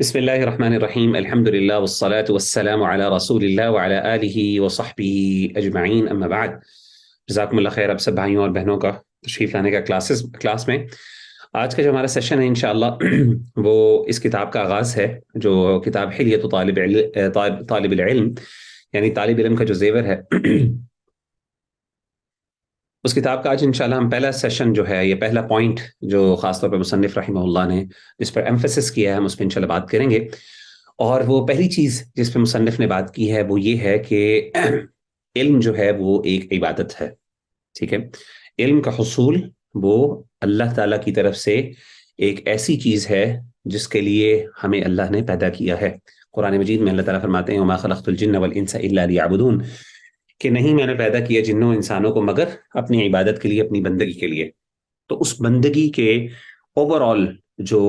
بسم الله الرحمن الرحيم الحمد لله والصلاة والسلام على رسول الله وعلى آله وصحبه أجمعين أما بعد جزاکم اللہ خیر. اب سب بھائیوں اور بہنوں کا تشریف لانے کا کلاس میں آج کا جو ہمارا سیشن ہے انشاءاللہ وہ اس کتاب کا آغاز ہے جو کتاب حلیۃ طالب العلم یعنی طالب علم کا جو زیور ہے اس کتاب کا آج انشاءاللہ ہم پہلا سیشن جو ہے یہ پہلا پوائنٹ جو خاص طور پہ مصنف رحمہ اللہ نے جس پر ایمفیسس کیا ہے ہم اس پہ انشاءاللہ بات کریں گے. اور وہ پہلی چیز جس پہ مصنف نے بات کی ہے وہ یہ ہے کہ علم جو ہے وہ ایک عبادت ہے. ٹھیک ہے، علم کا حصول وہ اللہ تعالیٰ کی طرف سے ایک ایسی چیز ہے جس کے لیے ہمیں اللہ نے پیدا کیا ہے. قرآن مجید میں اللہ تعالیٰ فرماتے ہیں وَمَا خَلَقْتُ الْجِنَّ وَالْإِنسَ إِلَّا لِيَعْبُدُونَ کہ نہیں میں نے پیدا کیا جنوں انسانوں کو مگر اپنی عبادت کے لیے، اپنی بندگی کے لیے. تو اس بندگی کے اوور آل جو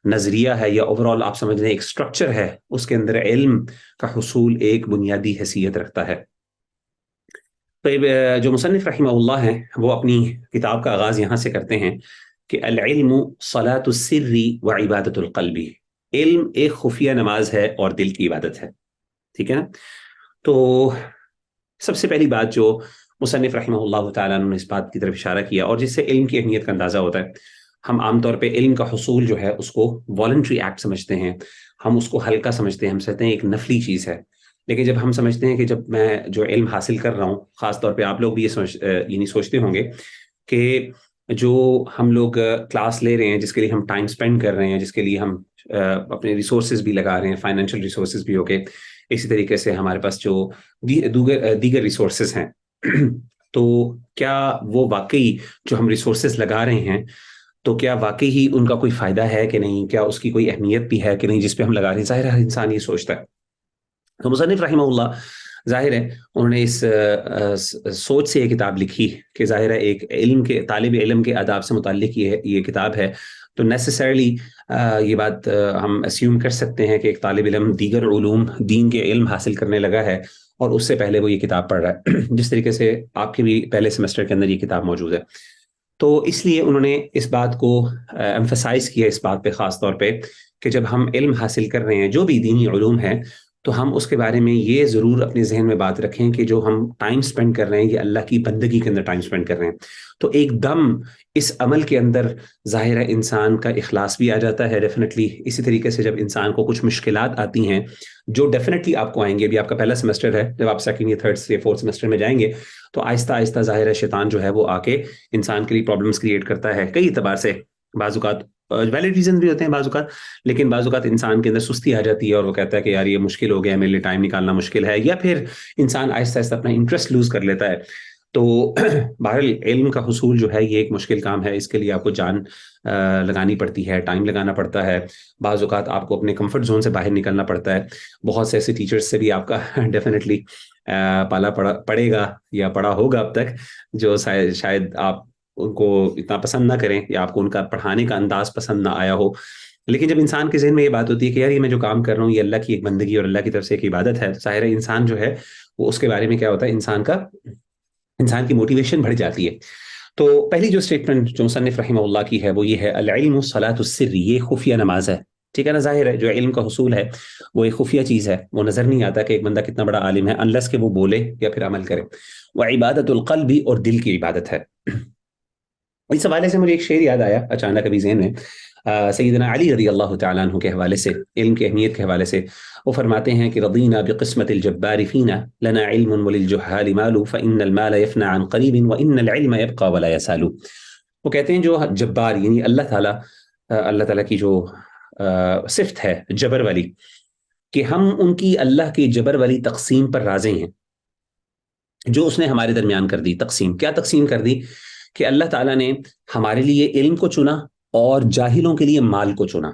نظریہ ہے یا اوور آل آپ سمجھ لیں ایک سٹرکچر ہے، اس کے اندر علم کا حصول ایک بنیادی حیثیت رکھتا ہے. طيب جو مصنف رحمہ اللہ ہیں وہ اپنی کتاب کا آغاز یہاں سے کرتے ہیں کہ العلم صلاة السر وعبادۃ القلب، علم ایک خفیہ نماز ہے اور دل کی عبادت ہے. ٹھیک ہے نا؟ تو سب سے پہلی بات جو مصنف رحمہ اللہ تعالیٰ نے اس بات کی طرف اشارہ کیا اور جس سے علم کی اہمیت کا اندازہ ہوتا ہے، ہم عام طور پہ علم کا حصول جو ہے اس کو والنٹری ایکٹ سمجھتے ہیں، ہم اس کو ہلکا سمجھتے ہیں، ہم سمجھتے ہیں ایک نفلی چیز ہے. لیکن جب ہم سمجھتے ہیں کہ جب میں جو علم حاصل کر رہا ہوں، خاص طور پہ آپ لوگ بھی یہ سوچتے ہوں گے کہ جو ہم لوگ کلاس لے رہے ہیں، جس کے لیے ہم ٹائم سپینڈ کر رہے ہیں، جس کے لیے ہم اپنے ریسورسز بھی لگا رہے ہیں، فائنینشیل ریسورسز بھی ہو کے، اسی طریقے سے ہمارے پاس جو دیگر ریسورسز ہیں تو کیا وہ واقعی جو ہم ریسورسز لگا رہے ہیں تو کیا واقعی ہی ان کا کوئی فائدہ ہے کہ نہیں، کیا اس کی کوئی اہمیت بھی ہے کہ نہیں جس پہ ہم لگا رہے ہیں؟ ظاہر ہے انسان یہ سوچتا ہے. تو مصنف رحمہ اللہ ظاہر ہے انہوں نے اس سوچ سے یہ کتاب لکھی کہ ظاہر ہے ایک علم کے طالب علم کے آداب سے متعلق یہ کتاب ہے، تو نیسسرلی یہ بات ہم اسیوم کر سکتے ہیں کہ ایک طالب علم دیگر علوم دین کے علم حاصل کرنے لگا ہے اور اس سے پہلے وہ یہ کتاب پڑھ رہا ہے، جس طریقے سے آپ کے بھی پہلے سیمسٹر کے اندر یہ کتاب موجود ہے. تو اس لیے انہوں نے اس بات کو ایمفسائز کیا، اس بات پہ خاص طور پہ کہ جب ہم علم حاصل کر رہے ہیں جو بھی دینی علوم ہے تو ہم اس کے بارے میں یہ ضرور اپنے ذہن میں بات رکھیں کہ جو ہم ٹائم سپینڈ کر رہے ہیں یہ اللہ کی بندگی کے اندر ٹائم سپینڈ کر رہے ہیں. تو ایک دم اس عمل کے اندر ظاہر ہے انسان کا اخلاص بھی آ جاتا ہے ڈیفینیٹلی. اسی طریقے سے جب انسان کو کچھ مشکلات آتی ہیں جو ڈیفینیٹلی آپ کو آئیں گے، بھی آپ کا پہلا سیمسٹر ہے، جب آپ سیکنڈ یا تھرڈ یا فورتھ سیمسٹر میں جائیں گے تو آہستہ آہستہ ظاہر ہے شیطان جو ہے وہ آ کے انسان کے لیے پرابلمس کریٹ کرتا ہے کئی اعتبار سے. بعض اوقات ویلڈ ریزن بھی ہوتے ہیں بعض اوقات، لیکن بعض اوقات انسان کے اندر سستی آ جاتی ہے اور وہ کہتا ہے کہ یار یہ مشکل ہو گیا، میرے لیے ٹائم نکالنا مشکل ہے، یا پھر انسان آہستہ آہستہ اپنا انٹرسٹ لوز کر لیتا ہے. تو بہرحال علم کا حصول جو ہے یہ ایک مشکل کام ہے، اس کے لیے آپ کو جان لگانی پڑتی ہے، ٹائم لگانا پڑتا ہے، بعض اوقات آپ کو اپنے کمفرٹ زون سے باہر نکلنا پڑتا ہے. بہت سے ایسے ٹیچرز سے بھی آپ کا ڈیفینیٹلی پالا پڑے گا یا پڑا ہوگا اب تک، جو شاید آپ ان کو اتنا پسند نہ کریں یا آپ کو ان کا پڑھانے کا انداز پسند نہ آیا ہو. لیکن جب انسان کے ذہن میں یہ بات ہوتی ہے کہ یار یہ میں جو کام کر رہا ہوں یہ اللہ کی ایک بندگی اور اللہ کی طرف سے ایک عبادت ہے، تو ظاہر ہے انسان جو ہے وہ اس کے بارے میں کیا ہوتا ہے، انسان کی موٹیویشن بڑھ جاتی ہے. تو پہلی جو سٹیٹمنٹ جو مصنف رحمہ اللہ کی ہے وہ یہ ہے العلم صلاة السر، یہ خفیہ نماز ہے. ٹھیک ہے نا؟ ظاہر ہے جو علم کا حصول ہے وہ ایک خفیہ چیز ہے، وہ نظر نہیں آتا کہ ایک بندہ کتنا بڑا عالم ہے انلیس کہ وہ بولے یا پھر عمل کرے. وعبادۃ القلب، اور دل کی عبادت ہے. اس حوالے سے مجھے ایک شعر یاد آیا اچانک ابھی ذہن میں، سیدنا علی رضی اللہ تعالیٰ عنہ کے حوالے سے، علم کی اہمیت کے حوالے سے. وہ فرماتے ہیں کہ رضینا بقسمت الجبار فینا لنا علم وللجہال مال فإن المال يفنى عن قریب وإن العلم يبقى ولا يسال. وہ کہتے ہیں جو جبار یعنی اللہ تعالیٰ کی جو صفت ہے جبر والی، کہ ہم ان کی اللہ کی جبر والی تقسیم پر راضی ہیں جو اس نے ہمارے درمیان کر دی. تقسیم کیا تقسیم کر دی؟ کہ اللہ تعالیٰ نے ہمارے لیے علم کو چنا اور جاہلوں کے لیے مال کو چنا.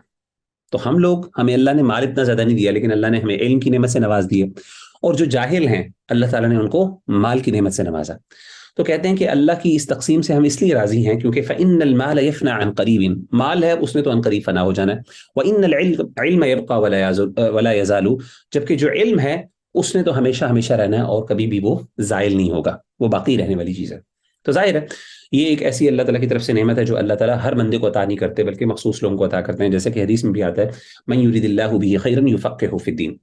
تو ہمیں اللہ نے مال اتنا زیادہ نہیں دیا، لیکن اللہ نے ہمیں علم کی نعمت سے نواز دیا، اور جو جاہل ہیں اللہ تعالیٰ نے ان کو مال کی نعمت سے نوازا. تو کہتے ہیں کہ اللہ کی اس تقسیم سے ہم اس لیے راضی ہیں کیونکہ فإن المال يفنى عن قریب، مال ہے اس نے تو عن قریب فنا ہو جانا ہے. وإن العلم يبقى ولا يزال، جبکہ جو علم ہے اس نے تو ہمیشہ ہمیشہ رہنا ہے اور کبھی بھی وہ زائل نہیں ہوگا، وہ باقی رہنے والی چیز ہے. تو ظاہر ہے یہ ایک ایسی اللہ تعالیٰ کی طرف سے نعمت ہے جو اللہ تعالیٰ ہر بندے کو عطا نہیں کرتے بلکہ مخصوص لوگوں کو عطا کرتے ہیں، جیسے کہ حدیث میں بھی آتا ہے من یرید اللہ بہ خیرا یفقہہ فی الدین،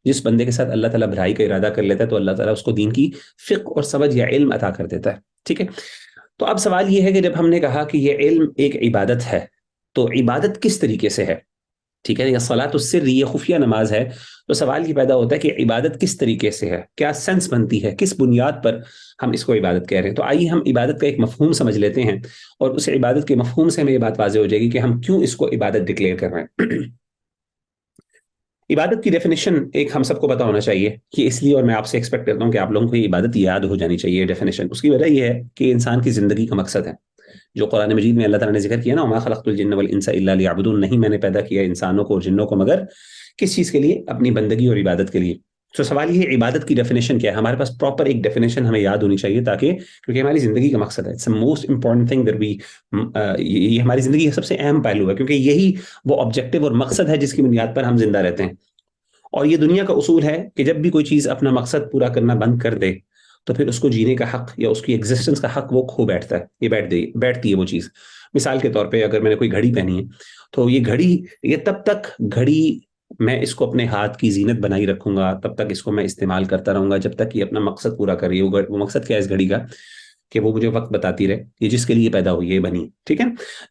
جس بندے کے ساتھ اللہ تعالیٰ بھلائی کا ارادہ کر لیتا ہے تو اللہ تعالیٰ اس کو دین کی فقہ اور سمجھ یا علم عطا کر دیتا ہے. ٹھیک ہے، تو اب سوال یہ ہے کہ جب ہم نے کہا کہ یہ علم ایک عبادت ہے تو عبادت کس طریقے سے ہے؟ ٹھیک ہے، یہ صلاۃ السر، یہ خفیہ نماز ہے، تو سوال یہ پیدا ہوتا ہے کہ عبادت کس طریقے سے ہے، کیا سینس بنتی ہے، کس بنیاد پر ہم اس کو عبادت کہہ رہے ہیں. تو آئیے ہم عبادت کا ایک مفہوم سمجھ لیتے ہیں اور اس عبادت کے مفہوم سے ہمیں یہ بات واضح ہو جائے گی کہ ہم کیوں اس کو عبادت ڈکلیئر کر رہے ہیں. عبادت کی ڈیفینیشن ایک ہم سب کو پتا ہونا چاہیے کہ اس لیے، اور میں آپ سے ایکسپیکٹ کرتا ہوں کہ آپ لوگوں کو یہ عبادت یاد ہو جانی چاہیے ڈیفینیشن. اس کی وجہ یہ ہے کہ انسان کی زندگی کا مقصد ہے جو قرآن مجید میں اللہ تعالیٰ نے ذکر کیا نا، وما خلقت الجن والانس الا لیعبدون، نہیں میں نے پیدا کیا انسانوں کو اور جنوں کو مگر کس چیز کے لیے؟ اپنی بندگی اور عبادت کے لیے. تو سوال یہ ہے عبادت کی ڈیفینیشن کیا ہے؟ ہمارے پاس پراپر ایک ڈیفینیشن ہمیں یاد ہونی چاہیے تاکہ، کیونکہ ہماری زندگی کا مقصد ہے، it's most important thing that we, یہ ہماری زندگی کا سب سے اہم پہلو ہے کیونکہ یہی وہ آبجیکٹو اور مقصد ہے جس کی بنیاد پر ہم زندہ رہتے ہیں. اور یہ دنیا کا اصول ہے کہ جب بھی کوئی چیز اپنا مقصد پورا کرنا بند کر دے تو پھر اس کو جینے کا حق یا اس کی ایگزسٹنس کا حق وہ کھو بیٹھتا ہے، یہ بیٹھتی ہے وہ چیز. مثال کے طور پہ اگر میں نے کوئی گھڑی پہنی ہے تو یہ گھڑی، یہ تب تک گھڑی میں اس کو اپنے ہاتھ کی زینت بنائی رکھوں گا، تب تک اس کو میں استعمال کرتا رہوں گا جب تک یہ اپنا مقصد پورا کر رہی ہے. وہ مقصد کیا ہے اس گھڑی کا؟ کہ وہ مجھے وقت بتاتی رہے، یہ جس کے لیے پیدا ہوئی یہ بنی. ٹھیک ہے،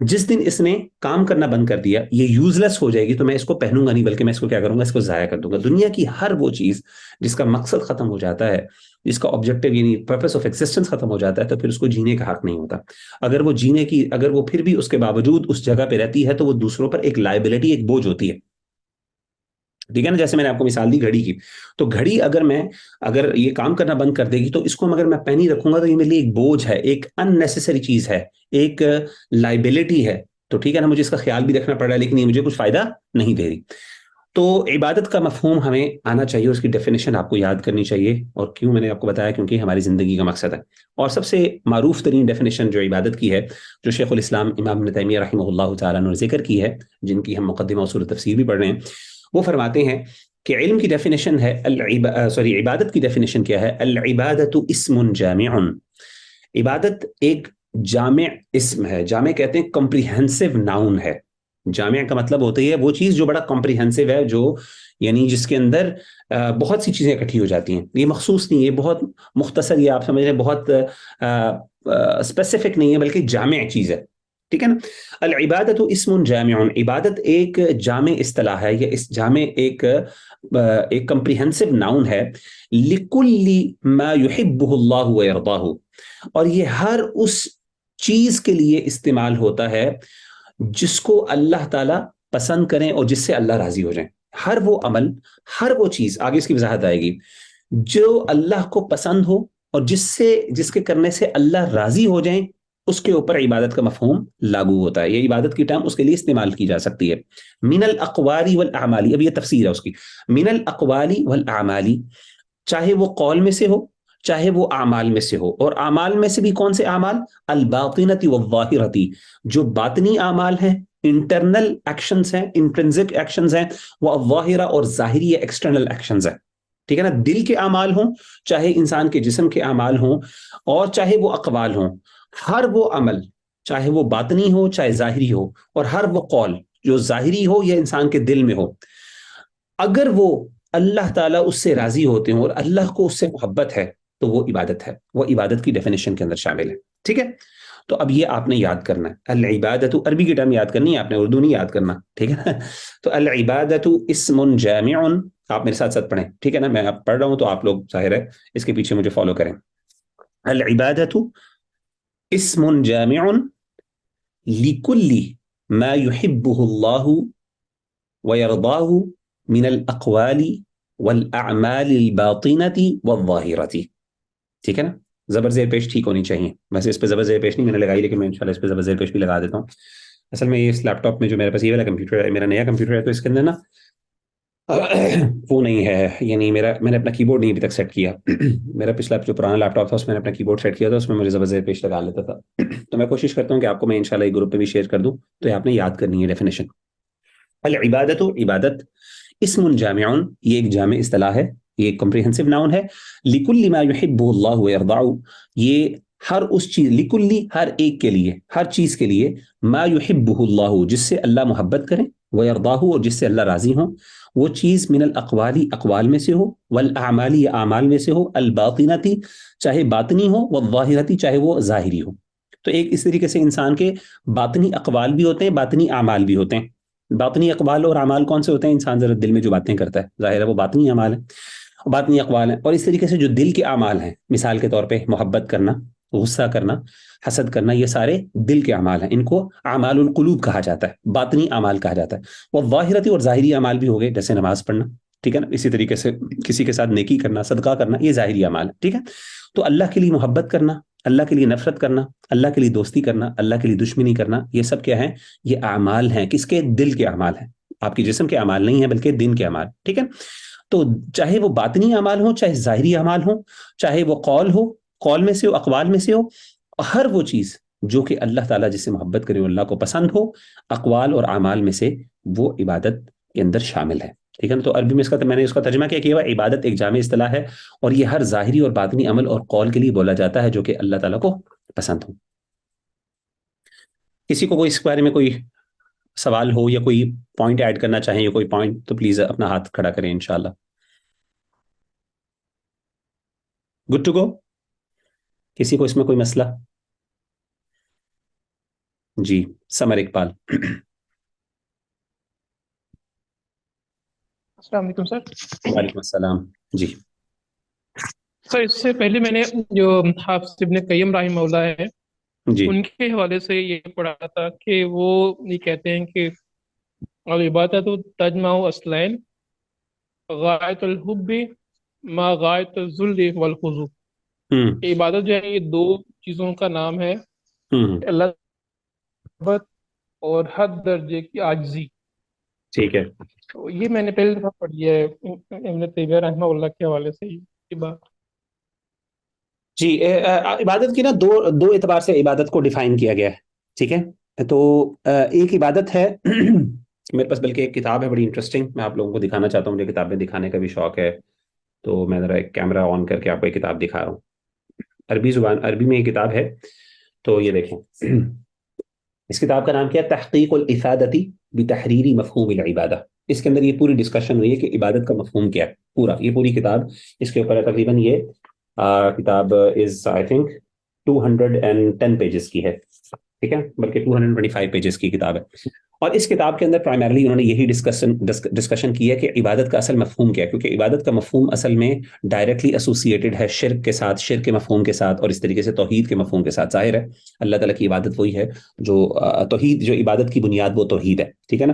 جس دن اس نے کام کرنا بند کر دیا، یہ یوز لیس ہو جائے گی تو میں اس کو پہنوں گا نہیں بلکہ میں اس کو کیا کروں گا؟ اس کو ضائع کر دوں گا. دنیا کی ہر وہ چیز جس کا مقصد ختم ہو جاتا ہے، جس کا آبجیکٹو یعنی پرپس آف ایگزسٹنس ختم ہو جاتا ہے، تو پھر اس کو جینے کا حق نہیں ہوتا. اگر وہ پھر بھی اس کے باوجود اس جگہ پہ رہتی ہے تو وہ دوسروں پر ایک لائبلٹی، ایک بوجھ ہوتی ہے. ٹھیک ہے نا، جیسے میں نے آپ کو مثال دی گھڑی کی، تو گھڑی اگر یہ کام کرنا بند کر دے گی تو اس کو اگر میں پہنی رکھوں گا تو یہ میرے لیے ایک بوجھ ہے، ایک ان نیسیسری چیز ہے، ایک لائبلٹی ہے. تو ٹھیک ہے نا، مجھے اس کا خیال بھی رکھنا پڑ رہا ہے لیکن یہ مجھے کچھ فائدہ نہیں دے رہی. تو عبادت کا مفہوم ہمیں آنا چاہیے، اس کی ڈیفینیشن آپ کو یاد کرنی چاہیے. اور کیوں میں نے آپ کو بتایا؟ کیونکہ ہماری زندگی کا مقصد ہے. اور سب سے معروف ترین ڈیفینیشن جو عبادت کی ہے، جو شیخ الاسلام امام ابن تیمیہ رحمہ اللہ تعالیٰ نے ذکر کی ہے، جن کی ہم مقدمہ اصول تفسیر بھی پڑھ رہے ہیں، وہ فرماتے ہیں کہ علم کی ڈیفینیشن ہے عبادت کی ڈیفینیشن کیا ہے؟ العبادت اسم جامع. عبادت ایک جامع اسم ہے. جامع کہتے ہیں کمپریہنسو ناؤن ہے. جامع کا مطلب ہوتا ہے وہ چیز جو بڑا کمپریہنسو ہے، جو یعنی جس کے اندر بہت سی چیزیں اکٹھی ہو جاتی ہیں. یہ مخصوص نہیں، یہ بہت مختصر، یہ آپ سمجھ رہے ہیں، بہت اسپیسیفک نہیں ہے بلکہ جامع چیز ہے. ٹھیک ہے نا، العبادت اسم جامع. عبادت ایک جامع اصطلاح ہے، یا اس جامع ایک کمپریہنسو ناؤن ہے. لکل ما یحبہ اللہ ویرضاہ، اور یہ ہر اس چیز کے لیے استعمال ہوتا ہے جس کو اللہ تعالیٰ پسند کریں اور جس سے اللہ راضی ہو جائیں. ہر وہ عمل، ہر وہ چیز، آگے اس کی وضاحت آئے گی، جو اللہ کو پسند ہو اور جس کے کرنے سے اللہ راضی ہو جائیں، اس کے اوپر عبادت کا مفہوم لاگو ہوتا ہے. یہ عبادت کی ٹرم اس کے لیے استعمال کی جا سکتی ہے. من الاقوال والاعمال، اب یہ تفسیر ہے اس کی. من الاقوال والاعمال، چاہے وہ قول میں سے ہو چاہے وہ اعمال میں سے ہو. اور اعمال میں سے بھی کون سے اعمال؟ الباطنۃ والظاہرۃ، جو باطنی اعمال ہیں، انٹرنل ایکشنز ہیں، انٹرنزک ایکشنز ہیں، وہ الظاہرہ اور ظاہری ایکسٹرنل ایکشنز ہیں. ٹھیک ہے نا، دل کے اعمال ہوں چاہے انسان کے جسم کے اعمال ہوں اور چاہے وہ اقوال ہوں، ہر وہ عمل چاہے وہ باطنی ہو چاہے ظاہری ہو، اور ہر وہ قول جو ظاہری ہو یا انسان کے دل میں ہو، اگر وہ اللہ تعالیٰ اس سے راضی ہوتے ہیں اور اللہ کو اس سے محبت ہے تو وہ عبادت ہے، وہ عبادت کی ڈیفینیشن کے اندر شامل ہے. ٹھیک ہے، تو اب یہ آپ نے یاد کرنا ہے. العبادت، عربی کی ٹرم یاد کرنی ہے آپ نے، اردو نہیں یاد کرنا. ٹھیک ہے نا، تو العبادت اسم جامع. آپ میرے ساتھ ساتھ پڑھیں، ٹھیک ہے نا، میں پڑھ رہا ہوں تو آپ لوگ ظاہر ہے اس کے پیچھے مجھے فالو کریں. العبادت اسم جامع لکل ما يحبه اللہ ويرضاه من الاقوال والاعمال الباطنۃ والظاہرۃ. ٹھیک ہے نا، زبر زیر پیش ٹھیک ہونی چاہیے. ویسے اس پہ زبر زیر پیش نہیں میں نے لگائی، لیکن میں انشاءاللہ اس پہ زبر زیر پیش بھی لگا دیتا ہوں. اصل میں اس لیپ ٹاپ میں جو میرے پاس یہ والا کمپیوٹر ہے، میرا نیا کمپیوٹر ہے، تو اس کے اندر نا وہ نہیں ہے، یعنی میں نے اپنا کی بورڈ نہیں ابھی تک سیٹ کیا. میرا پچھلا جو پرانا لیپ ٹاپ تھا اس میں نے اپنا کی بورڈ سیٹ کیا تھا، اس میں مجھے زبر زیر پیش لگا لیتا تھا. تو میں کوشش کرتا ہوں کہ آپ کو میں انشاءاللہ ایک گروپ پہ بھی شیئر کر دوں، تو یہ آپ نے یاد کرنی ہے ڈیفینیشن. العبادت، عبادت اسم جامع، یہ ایک جامع اصطلاح ہے، یہ ایک کمپریہنسو ناؤن ہے. لکل ما یحبہ اللہ ویرضاہ، یہ ہر اس چیز، لکلی ہر ایک کے لیے، ہر چیز کے لیے، ما یحبہ اللہ جس سے اللہ محبت کرے، ویرضاہ اور جس سے اللہ راضی ہوں، وہ چیز من الاقوالی اقوال میں سے ہو، والاعمالی یا اعمال میں سے ہو، الباطنتی چاہے باطنی ہو، والظاہرتی چاہے وہ ظاہری ہو. تو ایک اس طریقے سے انسان کے باطنی اقوال بھی ہوتے ہیں، باطنی اعمال بھی ہوتے ہیں. باطنی اقوال اور اعمال کون سے ہوتے ہیں؟ انسان ذرا دل میں جو باتیں کرتا ہے، ظاہر ہے وہ باطنی اعمال ہیں، باطنی اقوال ہیں. اور اس طریقے سے جو دل کے اعمال ہیں، مثال کے طور پہ محبت کرنا، غصہ کرنا، حسد کرنا، یہ سارے دل کے اعمال ہیں. ان کو اعمال القلوب کہا جاتا ہے، باطنی اعمال کہا جاتا ہے. وہ ظاہرتی اور ظاہری اعمال بھی ہو گئے، جیسے نماز پڑھنا، ٹھیک ہے نا. اسی طریقے سے کسی کے ساتھ نیکی کرنا، صدقہ کرنا، یہ ظاہری اعمال ہے، ٹھیک ہے. تو اللہ کے لیے محبت کرنا، اللہ کے لیے نفرت کرنا، اللہ کے لیے دوستی کرنا، اللہ کے لیے دشمنی کرنا، یہ سب کیا ہیں؟ یہ اعمال ہیں. کس کے؟ دل کے اعمال ہیں. آپ کی جسم کے اعمال نہیں ہیں بلکہ دین کے اعمال، ٹھیک ہے. تو چاہے وہ باطنی اعمال ہوں، چاہے ظاہری اعمال ہوں، چاہے وہ قول ہو، قول میں سے ہو، اقوال میں سے ہو، ہر وہ چیز جو کہ اللہ تعالیٰ جس سے محبت کرے، اللہ کو پسند ہو، اقوال اور اعمال میں سے، وہ عبادت کے اندر شامل ہے، ٹھیک ہے نا. تو عربی میں میں نے اس کا ترجمہ کیا کہ وہ عبادت ایک جامع اصطلاح ہے، اور یہ ہر ظاہری اور باطنی عمل اور قول کے لیے بولا جاتا ہے جو کہ اللہ تعالیٰ کو پسند ہو. کسی کو کوئی اس بارے میں کوئی سوال ہو یا کوئی پوائنٹ ایڈ کرنا چاہیں یا کوئی پوائنٹ، تو پلیز اپنا ہاتھ کھڑا کریں. انشاءاللہ گڈ ٹو گو. کسی کو اس میں کوئی مسئلہ؟ جی سمر اقبال. السلام علیکم سر. وعلیکم السلام. جی سر اس سے پہلے میں نے جو حافظ ابن قیم رحمہ اللہ ہے جی ان کے حوالے سے یہ پڑھا تھا کہ وہ یہ کہتے ہیں کہ العبادت تجمع اصلین، غایت الحب ما غایت الذل والخضوع. ہوں کہ عبادت جو ہے یہ دو چیزوں کا نام ہے، ہوں اللہ محبت اور حد درجے کی عاجزی. ٹھیک ہے. تو یہ میں نے پہلے دفعہ پڑھی ہے ابن تیمیہ رحمہ اللہ کے حوالے سے یہ بات. جی عبادت کی نا دو اعتبار سے عبادت کو ڈیفائن کیا گیا ہے، ٹھیک ہے. تو ایک عبادت ہے میرے پاس بلکہ ایک کتاب ہے بڑی انٹرسٹنگ، میں آپ لوگوں کو دکھانا چاہتا ہوں، مجھے کتابیں دکھانے کا بھی شوق ہے. تو میں ذرا ایک کیمرہ آن کر کے آپ کو ایک کتاب دکھا رہا ہوں. عربی میں یہ کتاب ہے. تو یہ دیکھیں، اس کتاب کا نام کیا ہے؟ تحقیق الافادتی بتحریری مفہوم العبادہ. اس کے اندر یہ پوری ڈسکشن ہوئی ہے کہ عبادت کا مفہوم کیا ہے. پورا یہ پوری کتاب اس کے اوپر ہے. تقریباً یہ کتاب از آئی تھنک 210 پیجز کی ہے، ٹھیک ہے، بلکہ 225 پیجز کی کتاب ہے. اور اس کتاب کے اندر پرائمرلی انہوں نے یہی ڈسکشن کی ہے کہ عبادت کا اصل مفہوم کیا ہے، کیونکہ عبادت کا مفہوم اصل میں ڈائریکٹلی ایسوسیٹڈ ہے شرک کے ساتھ، شرک کے مفہوم کے ساتھ، اور اس طریقے سے توحید کے مفہوم کے ساتھ. ظاہر ہے اللہ تعالیٰ کی عبادت وہی ہے جو توحید، جو عبادت کی بنیاد وہ توحید ہے، ٹھیک ہے نا.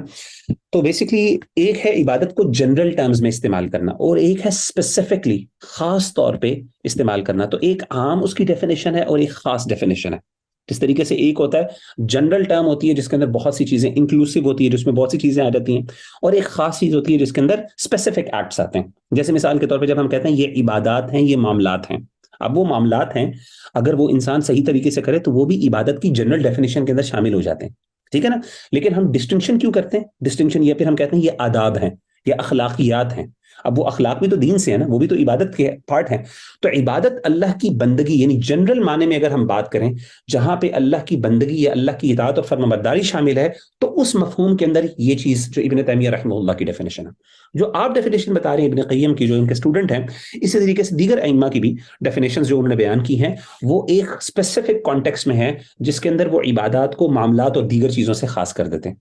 تو بیسکلی ایک ہے عبادت کو جنرل ٹرمز میں استعمال کرنا، اور ایک ہے اسپیسیفکلی خاص طور پہ استعمال کرنا. تو ایک عام اس کی ڈیفینیشن ہے اور ایک خاص ڈیفینیشن ہے. جس طریقے سے ایک ہوتا ہے جنرل ٹرم ہوتی ہے جس کے اندر بہت سی چیزیں انکلوسیو ہوتی ہے، جس میں بہت سی چیزیں آ جاتی ہیں، اور ایک خاص چیز ہوتی ہے جس کے اندر اسپیسیفک ایکٹس آتے ہیں. جیسے مثال کے طور پہ جب ہم کہتے ہیں یہ عبادات ہیں، یہ معاملات ہیں، اب وہ معاملات ہیں اگر وہ انسان صحیح طریقے سے کرے تو وہ بھی عبادت کی جنرل ڈیفینیشن کے اندر شامل ہو جاتے ہیں، ٹھیک ہے نا. لیکن ہم ڈسٹنکشن کیوں کرتے ہیں؟ ڈسٹنکشن یا پھر ہم کہتے ہیں یہ آداب ہیں، یہ اخلاقیات ہیں. اب وہ اخلاق بھی تو دین سے ہے نا، وہ بھی تو عبادت کے پارٹ ہیں. تو عبادت اللہ کی بندگی، یعنی جنرل معنی میں اگر ہم بات کریں، جہاں پہ اللہ کی بندگی یا اللہ کی اطاعت اور فرمانبرداری شامل ہے، تو اس مفہوم کے اندر یہ چیز جو ابن تیمیہ رحمہ اللہ کی ڈیفینیشن ہے، جو آپ ڈیفینیشن بتا رہے ہیں ابن قیم کی، جو ان کے اسٹوڈنٹ ہیں، اسی طریقے سے دیگر ائمہ کی بھی ڈیفینیشنز جو انہوں نے بیان کی ہیں، وہ ایک اسپیسیفک کانٹیکسٹ میں ہے جس کے اندر وہ عبادات کو معاملات اور دیگر چیزوں سے خاص کر دیتے ہیں.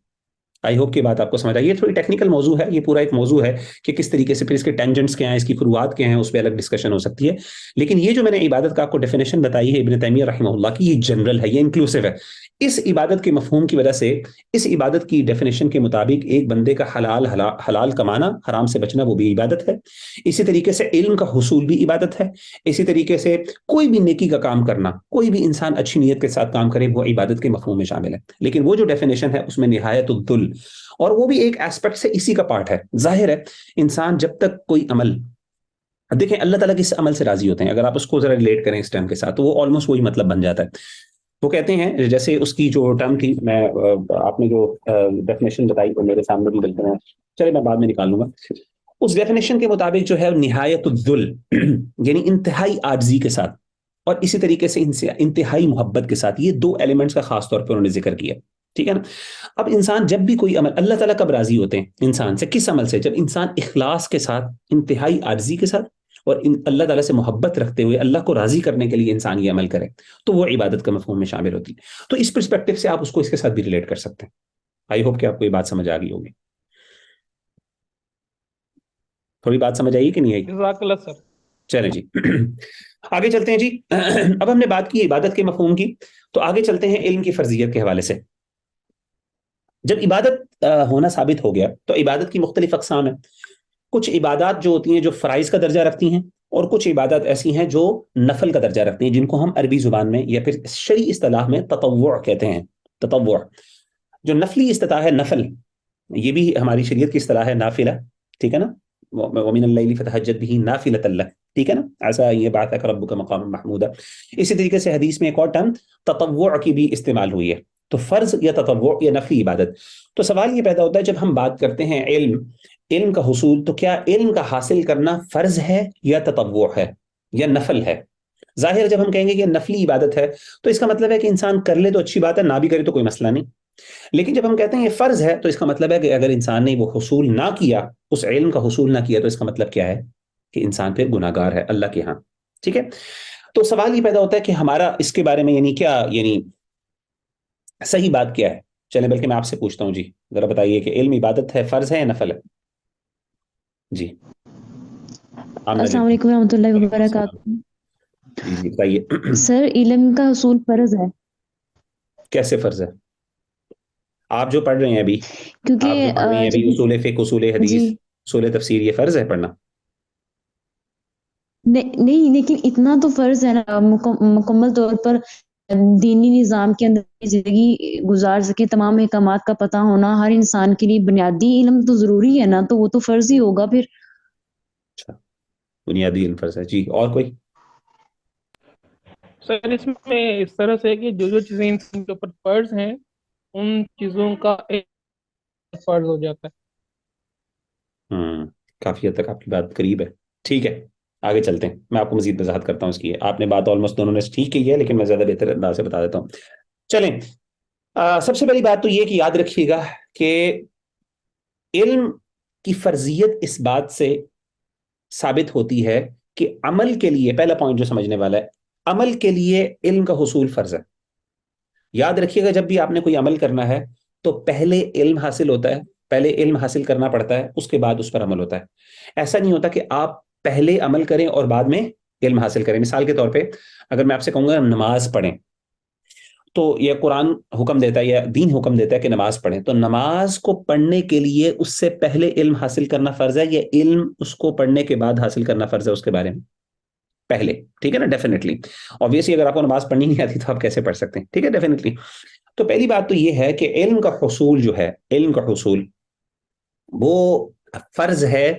آئی ہوپ کی بات آپ کو سمجھ آئی. یہ تھوڑی ٹیکنیکل موضوع ہے، یہ پورا ایک موضوع ہے کہ کس طریقے سے پھر اس کے ٹینجنٹس کیا ہیں، اس کی فروعات کیا ہیں، اس پہ الگ ڈسکشن ہو سکتی ہے. لیکن یہ جو میں نے عبادت کا آپ کو ڈیفینیشن بتائی ہے ابن تیمیہ رحمہ اللہ کی، یہ جنرل ہے، یہ انکلوسیو ہے. اس عبادت کے مفہوم کی وجہ سے، اس عبادت کی ڈیفینیشن کے مطابق، ایک بندے کا حلال کمانا، حرام سے بچنا، وہ بھی عبادت ہے. اسی طریقے سے علم کا حصول بھی عبادت ہے. اسی طریقے سے کوئی بھی نیکی کا کام کرنا، کوئی بھی انسان اچھی نیت کے ساتھ کام کرے، وہ عبادت کے مفہوم میں شامل ہے. لیکن وہ جو ڈیفینیشن ہے اس میں نہایت الذل، اور وہ بھی ایک ایسپیکٹ سے اسی کا پارٹ ہے. ظاہر ہے انسان جب تک کوئی عمل، دیکھیں اللہ تعالیٰ کس عمل سے راضی ہوتے ہیں، اگر آپ اس کو ذرا ریلیٹ کریں اس ٹرم کے ساتھ، تو وہ آلموسٹ وہی مطلب بن جاتا ہے. وہ کہتے ہیں، جیسے اس کی جو ٹرم تھی، میں آپ نے جو ڈیفینیشن بتائی تو میرے سامنے بھی بالکل ہے، چلے میں بعد میں نکال لوں گا. اس ڈیفینیشن کے مطابق جو ہے نہایت الذل یعنی انتہائی عاجزی کے ساتھ، اور اسی طریقے سے ان سے انتہائی محبت کے ساتھ. یہ دو ایلیمنٹس کا خاص طور پہ انہوں نے ذکر کیا. ٹھیک ہے نا. اب انسان جب بھی کوئی عمل, اللہ تعالیٰ کب راضی ہوتے ہیں انسان سے, کس عمل سے؟ جب انسان اخلاص کے ساتھ, انتہائی عاجزی کے ساتھ اور اللہ تعالیٰ سے محبت رکھتے ہوئے اللہ کو راضی کرنے کے لیے انسان یہ عمل کرے, تو وہ عبادت کا مفہوم میں شامل ہوتی ہے. تو اس پرسپیکٹو سے آپ اس کو اس کے ساتھ بھی ریلیٹ کر سکتے ہیں. آئی ہوپ کہ آپ کو یہ بات سمجھ آ گئی ہوگی. تھوڑی بات سمجھ آئی کہ نہیں آئی؟ جزاک اللہ سر. چلیں جی آگے چلتے ہیں جی. اب ہم نے بات کی عبادت کے مفہوم کی, تو آگے چلتے ہیں علم کی فرضیت کے حوالے سے. جب عبادت ہونا ثابت ہو گیا تو عبادت کی مختلف اقسام ہیں. کچھ عبادات جو ہوتی ہیں جو فرائض کا درجہ رکھتی ہیں, اور کچھ عبادات ایسی ہیں جو نفل کا درجہ رکھتی ہیں, جن کو ہم عربی زبان میں یا پھر شرعی اصطلاح میں تطوع کہتے ہیں. تطوع جو نفلی اصطلاح ہے, نفل, یہ بھی ہماری شریعت کی اصطلاح ہے, نافلہ. ٹھیک ہے نا. ومن اللیل فتہجد بہ نافلۃ لک. ٹھیک ہے نا. ایسا یہ بات ہے کہ ربک مقام محمودہ. اسی طریقے سے حدیث میں ایک اور ٹرم تطوع کی بھی استعمال ہوئی ہے. تو فرض یا تطوع یا نفلی عبادت. تو سوال یہ پیدا ہوتا ہے جب ہم بات کرتے ہیں علم کا حصول, تو کیا علم کا حاصل کرنا فرض ہے یا تطوع ہے یا نفل ہے؟ ظاہر جب ہم کہیں گے کہ نفلی عبادت ہے تو اس کا مطلب ہے کہ انسان کر لے تو اچھی بات ہے, نہ بھی کرے تو کوئی مسئلہ نہیں. لیکن جب ہم کہتے ہیں یہ فرض ہے, تو اس کا مطلب ہے کہ اگر انسان نے وہ حصول نہ کیا, اس علم کا حصول نہ کیا, تو اس کا مطلب کیا ہے کہ انسان پھر گناہ گار ہے اللہ کے ہاں. ٹھیک ہے. تو سوال یہ پیدا ہوتا ہے کہ ہمارا اس کے بارے میں یعنی کیا, یعنی صحیح بات کیا ہے؟ چلیں بلکہ میں آپ سے پوچھتا ہوں جی, ذرا بتائیے کہ علم عبادت ہے, فرض ہے یا نفل ہے؟ جی آمنہ جی. السلام علیکم ورحمۃ اللہ وعلیکم السلام. وبرکاتہ. جی جی بتائیے. سر علم کا حصول فرض ہے کیسے فرض ہے؟ آپ جو پڑھ رہے ہیں ابھی, آپ جو کیونکہ پڑھ رہی ہیں ابھی, جب اصول فقہ, اصول جی حدیث, اصول تفسیر, یہ فرض ہے پڑھنا؟ نہیں, لیکن اتنا تو فرض ہے نا مکمل طور پر دینی نظام کے اندر زندگی گزار سکے, تمام احکامات کا پتہ ہونا ہر انسان کے لیے بنیادی علم تو ضروری ہے نا, تو وہ تو فرض ہی ہوگا پھر. اچھا, بنیادی علم فرض ہے. جی اور کوئی؟ سر اس میں اس طرح سے ہے کہ جو جو چیزیں انسان کے اوپر فرض ہیں ان چیزوں کا ایک فرض ہو جاتا ہے. کافی حد تک آپ کی بات قریب ہے. ٹھیک ہے, آگے چلتے ہیں. میں آپ کو مزید وضاحت کرتا ہوں اس کی. آپ نے بات آلموسٹ دونوں نے ٹھیک کی ہے, لیکن میں زیادہ بہتر انداز سے بتا دیتا ہوں. چلیں, سب سے پہلی بات تو یہ کہ یاد رکھیے گا کہ علم کی فرضیت اس بات سے ثابت ہوتی ہے کہ عمل کے لیے, پہلا پوائنٹ جو سمجھنے والا ہے, عمل کے لیے علم کا حصول فرض ہے. یاد رکھیے گا جب بھی آپ نے کوئی عمل کرنا ہے تو پہلے علم حاصل ہوتا ہے, پہلے علم حاصل کرنا پڑتا ہے, اس کے بعد اس پر عمل ہوتا ہے. ایسا نہیں ہوتا کہ آپ پہلے عمل کریں اور بعد میں علم حاصل کریں. مثال کے طور پہ اگر میں آپ سے کہوں گا نماز پڑھیں, تو یہ قرآن حکم دیتا ہے یا دین حکم دیتا ہے کہ نماز پڑھیں, تو نماز کو پڑھنے کے لیے اس سے پہلے علم حاصل کرنا فرض ہے یا علم اس کو پڑھنے کے بعد حاصل کرنا فرض ہے اس کے بارے میں؟ پہلے. ٹھیک ہے نا. ڈیفینیٹلی, obviously اگر آپ کو نماز پڑھنی نہیں آتی تو آپ کیسے پڑھ سکتے ہیں؟ ٹھیک ہے, ڈیفینیٹلی. تو پہلی بات تو یہ ہے کہ علم کا حصول جو ہے, علم کا حصول وہ فرض ہے.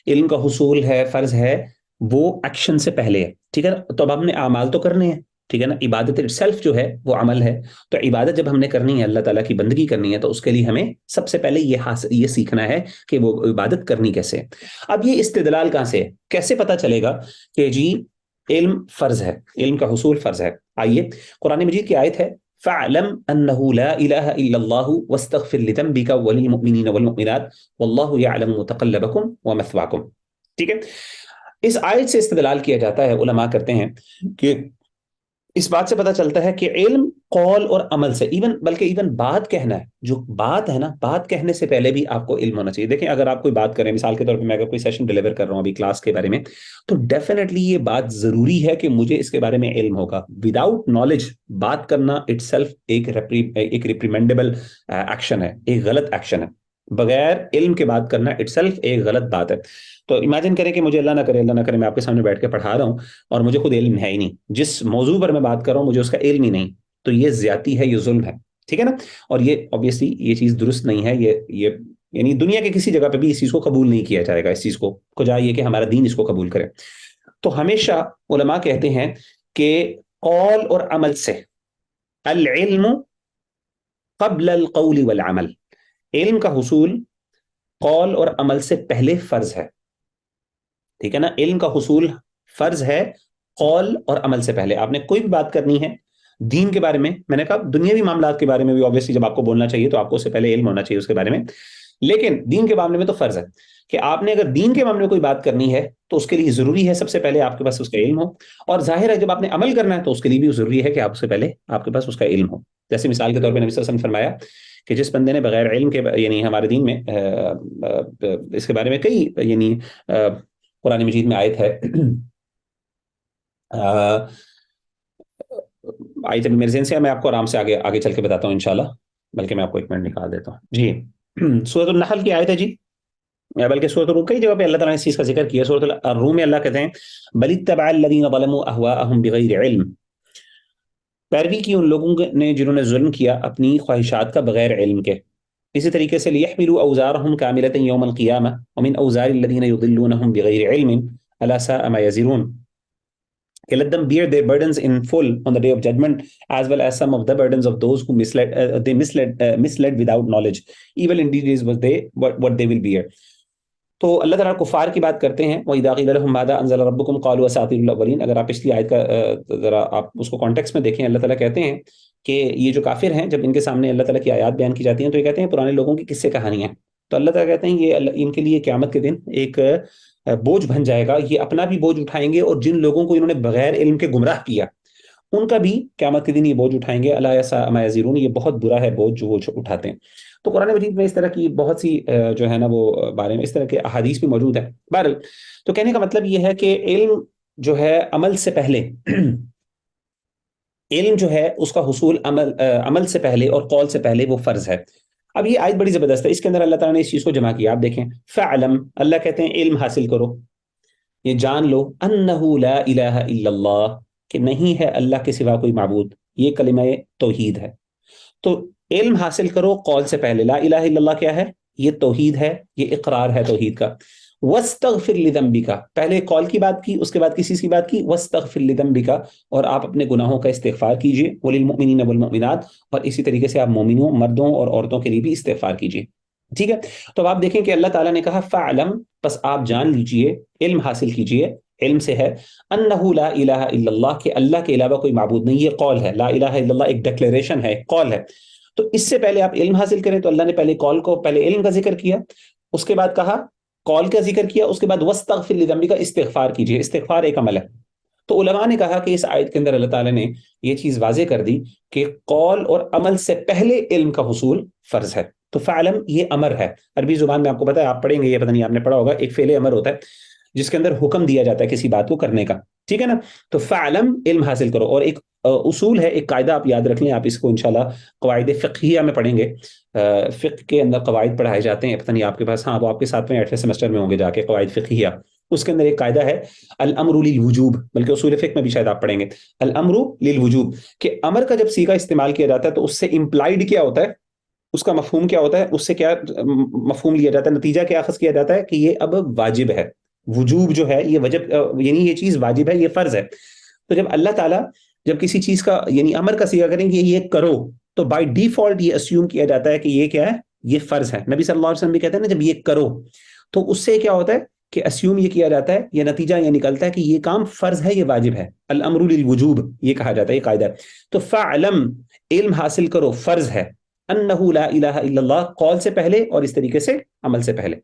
علم کا حصول ہے, فرض ہے, وہ ایکشن سے پہلے ہے. ٹھیک ہے نا. تو اب ہم نے اعمال تو کرنے ہیں, ٹھیک ہے نا. عبادت سیلف جو ہے وہ عمل ہے. تو عبادت جب ہم نے کرنی ہے, اللہ تعالیٰ کی بندگی کرنی ہے, تو اس کے لیے ہمیں سب سے پہلے یہ سیکھنا ہے کہ وہ عبادت کرنی کیسے. اب یہ استدلال کہاں سے, کیسے پتا چلے گا کہ جی علم فرض ہے, علم کا حصول فرض ہے؟ آئیے, قرآن مجید کی آیت ہے فَاعْلَمْ أَنَّهُ لَا إِلَهَ إِلَّا اللَّهُ وَاسْتَغْفِرْ لِذَنبِكَ وَلِلْمُؤْمِنِينَ وَالْمُؤْمِنَاتِ وَاللَّهُ يَعْلَمُ مُتَقَلَّبَكُمْ وَمَثْوَاكُمْ. ٹھیک ہے. اس آیت سے استدلال کیا جاتا ہے, علماء کرتے ہیں کہ اس بات سے پتا چلتا ہے کہ علم قول اور عمل سے, بلکہ بات کہنا ہے, جو بات ہے نا, بات کہنے سے پہلے بھی آپ کو علم ہونا چاہیے. دیکھیں اگر آپ کوئی بات کریں, مثال کے طور پہ میں اگر کوئی سیشن ڈیلیور کر رہا ہوں ابھی کلاس کے بارے میں, تو ڈیفینیٹلی یہ بات ضروری ہے کہ مجھے اس کے بارے میں علم ہوگا. وداؤٹ نالج بات کرنا اٹ سیلف ایک ریپریمینڈیبل ایکشن ہے, ایک غلط ایکشن ہے. بغیر علم کے بات کرنا اٹ سیلف ایک غلط بات ہے. تو امیجن کریں کہ مجھے اللہ نہ کرے میں آپ کے سامنے بیٹھ کے پڑھا رہا ہوں اور مجھے خود علم ہے ہی نہیں, جس موضوع پر میں بات کر رہا ہوں مجھے اس کا علم ہی نہیں, تو یہ زیادتی ہے, یہ ظلم ہے. ٹھیک ہے نا. اور یہ obviously یہ چیز درست نہیں ہے. یہ یعنی دنیا کے کسی جگہ پہ بھی اس چیز کو قبول نہیں کیا جائے گا. اس چیز کو چاہیے کہ ہمارا دین اس کو قبول کرے. تو ہمیشہ علماء کہتے ہیں کہ قول اور عمل سے, العلم قبل القول والعمل, علم کا حصول قول اور عمل سے پہلے فرض ہے. ٹھیک ہے نا. علم کا حصول فرض ہے قول اور عمل سے پہلے آپ نے کوئی بھی بات کرنی ہے دین کے بارے میں نے کہا دنیاوی معاملات کے بارے میں بھی obviously جب آپ کو بولنا چاہیے تو آپ کو اس سے پہلے علم ہونا چاہیے اس کے بارے میں، لیکن دین کے معاملے میں تو فرض ہے کہ آپ نے اگر دین کے معاملے میں کوئی بات کرنی ہے تو اس کے لیے ضروری ہے سب سے پہلے آپ کے پاس اس کا علم ہو، اور ظاہر ہے جب آپ نے عمل کرنا ہے تو اس کے لیے بھی ضروری ہے کہ آپ سے پہلے آپ کے پاس اس کا علم ہو. جیسے مثال کے طور پہ نبی صلی اللہ علیہ وسلم نے فرمایا کہ جس بندے نے بغیر علم کے یعنی ہمارے دین میں اس کے بارے میں کئی یعنی قرآن مجید میں آیت ہے آیت میرے ذہن سے میں آپ کو آرام سے آگے چل کے بتاتا ہوں انشاءاللہ، بلکہ میں آپ کو ایک منٹ نکال دیتا ہوں جی. سورۃ النحل کی آیت ہے جی، یا بلکہ سورۃ الروم کئی جگہ پہ اللہ تعالیٰ نے اس چیز کا ذکر کیا. سورۃ الروم میں اللہ کہتے ہیں بل اتبع الذین ظلموا اہواءہم بغیر علم، پیروی کی ان لوگوں نے جنہوں نے ظلم کیا اپنی خواہشات کا بغیر علم کے. اسی طریقے سے لیحملوا اوزارہم کاملۃ یوم القیامہ ومن اوزار الذین یضلونہم بغیر علم الا ساء ما یزرون. Let them bear their burdens in full on the day of judgment, as well as some of the burdens of those who misled without knowledge. Evil indeed is what they will bear. تو اللہ تعالیٰ کفار کی بات کرتے ہیں وَإِذَا قِيلَ لَهُمْ مَاذَا أَنزَلَ رَبُّكُمْ قَالُوا أَسَاطِيرُ الْأَوَّلِينَ. اگر آپ پچھلی آیت کا ذرا آپ اس کو کانٹیکس میں دیکھیں، اللہ تعالیٰ کہتے ہیں کہ یہ جو کافر ہیں جب ان کے سامنے اللہ تعالیٰ کی آیات بیان کی جاتی ہیں تو یہ کہتے ہیں پرانے لوگوں کی قصے کہانیاں. تو اللہ تعالیٰ کہتے ہیں یہ ان کے لیے قیامت کے دن ایک بوجھ بن جائے گا، یہ اپنا بھی بوجھ اٹھائیں گے اور جن لوگوں کو انہوں نے بغیر علم کے گمراہ کیا ان کا بھی قیامت کے دن یہ بوجھ اٹھائیں گے. الا ساء ما یزرون، یہ بہت برا ہے بوجھ جو وہ اٹھاتے ہیں. تو قرآن مجید میں اس طرح کی بہت سی جو ہے نا وہ بارے میں اس طرح کے احادیث بھی موجود ہیں. بہرحال تو کہنے کا مطلب یہ ہے کہ علم جو ہے عمل سے پہلے علم جو ہے اس کا حصول عمل سے پہلے اور قول سے پہلے وہ فرض ہے. اب یہ آیت بڑی زبردست ہے، اس کے اندر اللہ تعالیٰ نے اس چیز کو جمع کیا. آپ دیکھیں فعلم، اللہ کہتے ہیں علم حاصل کرو، یہ جان لو انہ لا الہ الا اللہ، کہ نہیں ہے اللہ کے سوا کوئی معبود. یہ کلمہ توحید ہے. تو علم حاصل کرو قول سے پہلے. لا الہ الا اللہ کیا ہے؟ یہ توحید ہے، یہ اقرار ہے توحید کا. واستغفر لذنبک، پہلے قول کی بات کی، اس کے بعد کسی کی بات کی. واستغفر لذنبک، اور آپ اپنے گناہوں کا استغفار کیجئے. وللمؤمنین والمؤمنات، اور اسی طریقے سے آپ مومنوں مردوں اور عورتوں کے لیے بھی استغفار کیجئے. ٹھیک ہے. تو آپ دیکھیں کہ اللہ تعالیٰ نے کہا فعلم، پس آپ جان لیجئے، علم حاصل کیجئے. علم سے ہے انہ لا الہ الا اللہ، کہ اللہ کے علاوہ کوئی معبود نہیں. یہ قول ہے، لا الہ الا اللہ ایک ڈکلیریشن ہے، ایک قول ہے. تو اس سے پہلے آپ علم حاصل کریں. تو اللہ نے پہلے قول کو، پہلے علم کا ذکر کیا، اس کے بعد کہا قول کا ذکر کیا، اس کے بعد واستغفر لذنبک، استغفار کیجئے. استغفار ایک عمل ہے. تو علماء نے کہا کہ اس آیت کے اندر اللہ تعالیٰ نے یہ چیز واضح کر دی کہ قول اور عمل سے پہلے علم کا حصول فرض ہے. تو فعلم یہ امر ہے. عربی زبان میں آپ کو پتا ہے، آپ پڑھیں گے، یہ پتہ نہیں آپ نے پڑھا ہوگا، ایک فعل امر ہوتا ہے جس کے اندر حکم دیا جاتا ہے کسی بات کو کرنے کا. ٹھیک ہے نا. تو فعلم علم حاصل کرو. اور ایک اصول ہے، ایک قاعدہ آپ یاد رکھ لیں، آپ اس کو انشاءاللہ قواعد فقہیہ میں پڑھیں گے. فقہ کے اندر قواعد پڑھائے جاتے ہیں، پتہ نہیں آپ کے پاس، ہاں وہ آپ کے 7ویں 8ویں سیمسٹر میں ہوں گے جا کے قواعد فقہیہ. اس کے اندر ایک قاعدہ ہے الامر للوجوب، بلکہ اصول فقہ میں بھی شاید آپ پڑھیں گے الامر للوجوب، کہ امر کا جب صیغہ استعمال کیا جاتا ہے تو اس سے امپلائڈ کیا ہوتا ہے، اس کا مفہوم کیا ہوتا ہے، اس سے کیا مفہوم لیا جاتا ہے، نتیجہ کیا اخذ کیا جاتا ہے کہ یہ اب واجب ہے. وجوب جو ہے یہ وجب، یعنی یہ چیز واجب ہے، یہ فرض ہے. تو جب اللہ تعالیٰ جب کسی چیز کا یعنی امر کا صیغہ کریں گے یہ کرو، تو بائی ڈیفالٹ یہ اسیوم کیا جاتا ہے کہ یہ کیا ہے، یہ فرض ہے. نبی صلی اللہ علیہ وسلم بھی کہتے ہیں نا جب یہ کرو، تو اس سے کیا ہوتا ہے کہ اسیوم یہ کیا جاتا ہے، یہ نتیجہ یہ نکلتا ہے کہ یہ کام فرض ہے، یہ واجب ہے. الامر للوجوب یہ کہا جاتا ہے، یہ قاعدہ ہے. تو فعلم علم حاصل کرو فرض ہے، انہ لا الہ الا اللہ قول سے پہلے اور اس طریقے سے عمل سے پہلے.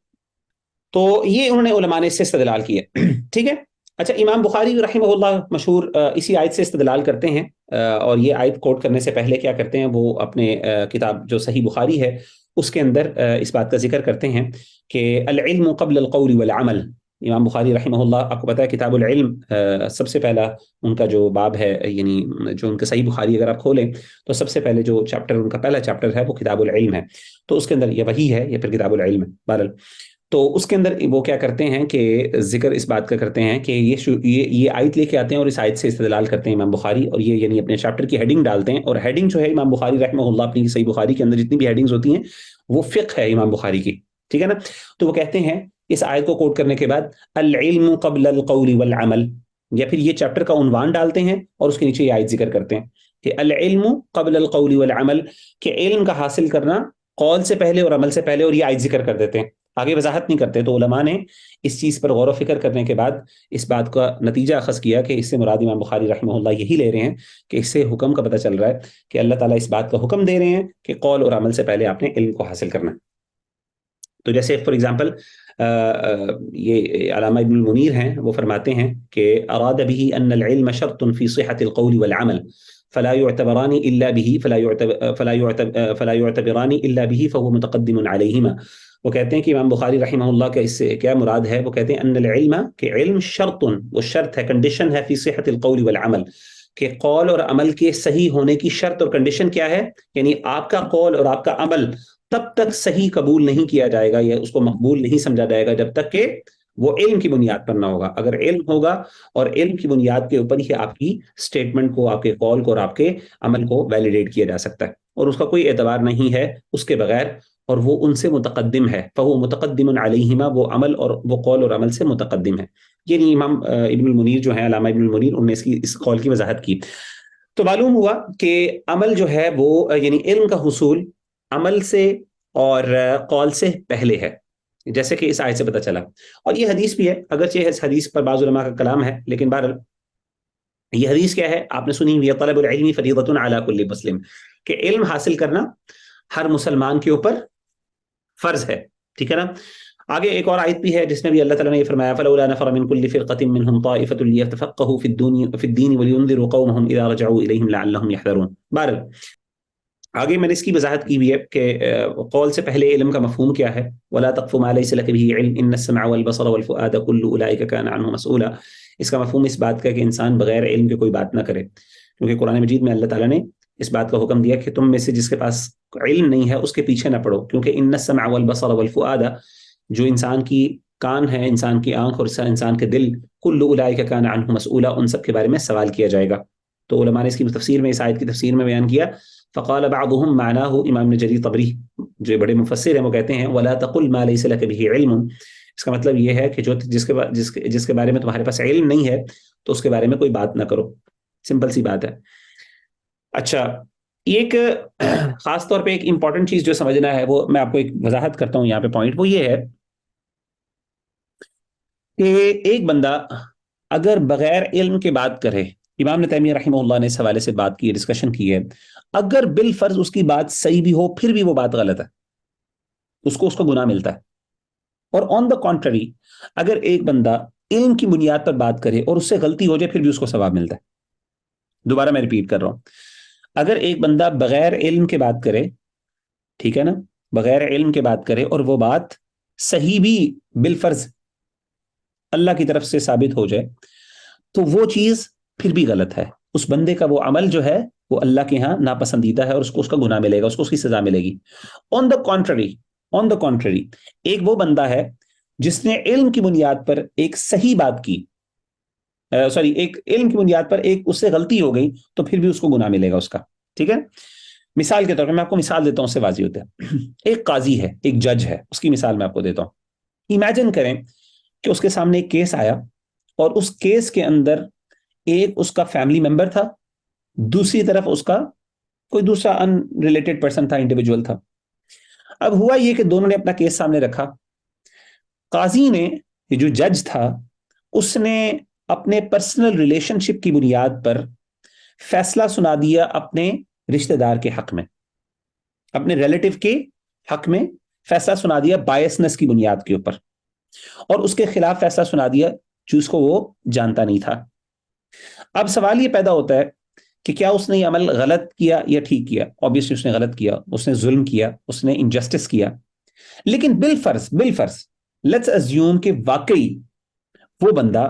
تو یہ انہوں نے علماء نے اس سے استدلال کیے. ٹھیک ہے. اچھا، امام بخاری رحمہ اللہ مشہور اسی آیت سے استدلال کرتے ہیں، اور یہ آیت کوٹ کرنے سے پہلے کیا کرتے ہیں، وہ اپنے کتاب جو صحیح بخاری ہے اس کے اندر اس بات کا ذکر کرتے ہیں کہ العلم قبل القول والعمل. امام بخاری رحمہ اللہ، آپ کو پتا ہے کتاب العلم سب سے پہلا ان کا جو باب ہے، یعنی جو ان کا صحیح بخاری اگر آپ کھولیں تو سب سے پہلے جو چیپٹر ان کا پہلا چیپٹر ہے وہ کتاب العلم ہے. تو اس کے اندر یہ وہی ہے، یہ پھر کتاب العلم ہے. بہرحال تو اس کے اندر وہ کیا کرتے ہیں کہ ذکر اس بات کا کرتے ہیں کہ یہ آیت لے کے آتے ہیں اور اس آیت سے استدلال کرتے ہیں امام بخاری، اور یہ یعنی اپنے چیپٹر کی ہیڈنگ ڈالتے ہیں. اور ہیڈنگ جو ہے امام بخاری رحمہ اللہ اپنی صحیح بخاری کے اندر جتنی بھی ہیڈنگز ہوتی ہیں وہ فقہ ہے امام بخاری کی. ٹھیک ہے نا. تو وہ کہتے ہیں اس آیت کو کوٹ کرنے کے بعد العلم قبل القول والعمل، یا پھر یہ چیپٹر کا عنوان ڈالتے ہیں اور اس کے نیچے یہ آیت ذکر کرتے ہیں کہ العلم قبل القول والعمل، کہ علم کا حاصل کرنا قول سے پہلے اور عمل سے پہلے، اور یہ آیت ذکر کر دیتے ہیں. آگے وضاحت نہیں کرتے. تو علماء نے اس چیز پر غور و فکر کرنے کے بعد اس بات کا نتیجہ اخذ کیا کہ اس سے مراد امام بخاری رحمہ اللہ یہی لے رہے ہیں کہ اس سے حکم کا پتہ چل رہا ہے کہ اللہ تعالیٰ اس بات کا حکم دے رہے ہیں کہ قول اور عمل سے پہلے آپ نے علم کو حاصل کرنا ہے. تو جیسے فار ایگزامپل یہ علامہ ابن المنیر ہیں، وہ فرماتے ہیں کہ اراد به ان العلم شرط في صحة القول والعمل فلا يعتبران الا به فلا يعتبران الا به فهو متقدم عليهما. وہ کہتے ہیں کہ امام بخاری رحمہ اللہ کا اس سے کیا مراد ہے؟ وہ کہتے ہیں ان العلم کہ علم شرط، وہ شرط ہے، کنڈیشن ہے، فی صحت القول والعمل، کہ قول اور عمل کے صحیح ہونے کی شرط اور کنڈیشن کیا ہے؟ یعنی آپ کا قول اور آپ کا عمل تب تک صحیح قبول نہیں کیا جائے گا یا اس کو مقبول نہیں سمجھا جائے گا جب تک کہ وہ علم کی بنیاد پر نہ ہوگا. اگر علم ہوگا اور علم کی بنیاد کے اوپر ہی آپ کی سٹیٹمنٹ کو، آپ کے قول کو اور آپ کے عمل کو ویلیڈیٹ کیا جا سکتا ہے، اور اس کا کوئی اعتبار نہیں ہے اس کے بغیر، اور وہ ان سے متقدم ہے. فہو متقدم علیہما، وہ عمل اور وہ قول اور عمل سے متقدم ہے. یعنی امام ابن المنیر جو ہے، علامہ ابن المنیر، انہوں نے اس قول کی وضاحت کی. تو معلوم ہوا کہ عمل جو ہے وہ یعنی علم کا حصول عمل سے اور قول سے پہلے ہے، جیسے کہ اس آیت سے پتہ چلا. اور یہ حدیث بھی ہے، اگرچہ اس حدیث پر بعض علماء کا کلام ہے، لیکن بہرحال یہ حدیث کیا ہے؟ آپ نے سنی ہوئی ہے، طلب العلم فریضۃ علی کل مسلم، کہ علم حاصل کرنا ہر مسلمان کے اوپر فرض ہے. ٹھیک ہے نا؟ آگے ایک اور آیت بھی ہے جس میں بھی اللہ تعالیٰ نے یہ فرمایا فلولا نفر من كل فرقة منهم طائفة ليتفقهوا في الدين ولينذروا قومهم اذا رجعوا اليهم لعلهم يحذرون. بہرحال آگے میں نے اس کی وضاحت کی بھی ہے کہ قول سے پہلے علم کا مفہوم کیا ہے. ولا تقف ما ليس لك به علم ان السمع والبصر والفؤاد كل اولئك كان عنه مسؤولا. اس کا مفہوم اس بات کا کہ انسان بغیر علم کے کوئی بات نہ کرے، کیونکہ قرآن مجید میں اللہ تعالیٰ نے اس بات کا حکم دیا کہ تم میں سے جس کے پاس علم نہیں ہے اس کے پیچھے نہ پڑو، کیونکہ ان السمع والبصر والفؤاد، جو انسان کی کان ہے، انسان کی آنکھ اور انسان کے دل، کل اولئک کان عنہ مسؤولا، ان سب کے بارے میں سوال کیا جائے گا. تو علماء نے اس کی تفسیر میں، اس آیت کی تفسیر میں بیان کیا فقال بعضهم معناه، امام ابن جریر طبری جو بڑے مفسر ہیں وہ کہتے ہیں ولا تقل ما ليس لك به علم، اس کا مطلب یہ ہے کہ جو جس کے بارے میں تمہارے پاس علم نہیں ہے تو اس کے بارے میں کوئی بات نہ کرو. سمپل سی بات ہے. اچھا، ایک خاص طور پہ ایک امپورٹنٹ چیز جو سمجھنا ہے، وہ میں آپ کو ایک وضاحت کرتا ہوں یہاں پہ پوائنٹ، وہ یہ ہے کہ ایک بندہ اگر بغیر علم کے بات کرے، امام ابن تیمیہ رحمہ اللہ نے اس حوالے سے بات کی ہے، ڈسکشن کی ہے، اگر بالفرض اس کی بات صحیح بھی ہو پھر بھی وہ بات غلط ہے، اس کو گناہ ملتا ہے. اور آن دا کانٹری اگر ایک بندہ علم کی بنیاد پر بات کرے اور اس سے غلطی ہو جائے پھر بھی اس کو ثواب ملتا ہے. دوبارہ میں ریپیٹ کر رہا ہوں، اگر ایک بندہ بغیر علم کے بات کرے، ٹھیک ہے نا، بغیر علم کے بات کرے اور وہ بات صحیح بھی بالفرض اللہ کی طرف سے ثابت ہو جائے تو وہ چیز پھر بھی غلط ہے. اس بندے کا وہ عمل جو ہے وہ اللہ کے ہاں ناپسندیدہ ہے اور اس کا گناہ ملے گا، اس کی سزا ملے گی. آن دا کانٹری ایک وہ بندہ ہے جس نے علم کی بنیاد پر ایک صحیح بات کی، ایک علم کی بنیاد پر ایک اس سے غلطی ہو گئی تو پھر بھی اس کو گناہ ملے گا اس کا. ٹھیک ہے؟ مثال کے طور پہ میں آپ کو مثال دیتا ہوں، اس سے واضح ہوتا ہے. ایک قاضی ہے، ایک جج ہے، اس کی مثال میں آپ کو دیتا ہوں. امیجن کریں کہ اس کے سامنے ایک کیس آیا اور اس کیس کے اندر ایک اس کا فیملی ممبر تھا، دوسری طرف اس کا کوئی دوسرا ان ریلیٹڈ پرسن تھا، انڈیویجول تھا. اب ہوا یہ کہ دونوں نے اپنا کیس سامنے رکھا. قاضی نے، جو جج تھا، اس نے اپنے پرسنل ریلیشن شپ کی بنیاد پر فیصلہ سنا دیا اپنے رشتہ دار کے حق میں، اپنے ریلیٹو کے حق میں فیصلہ سنا دیا بائسنس کی بنیاد کے اوپر، اور اس کے خلاف فیصلہ سنا دیا جس کو وہ جانتا نہیں تھا. اب سوال یہ پیدا ہوتا ہے کہ کیا اس نے یہ عمل غلط کیا یا ٹھیک کیا؟ obviously اس نے غلط کیا، اس نے ظلم کیا، اس نے انجسٹس کیا. لیکن بالفرض لیٹس assume کہ واقعی وہ بندہ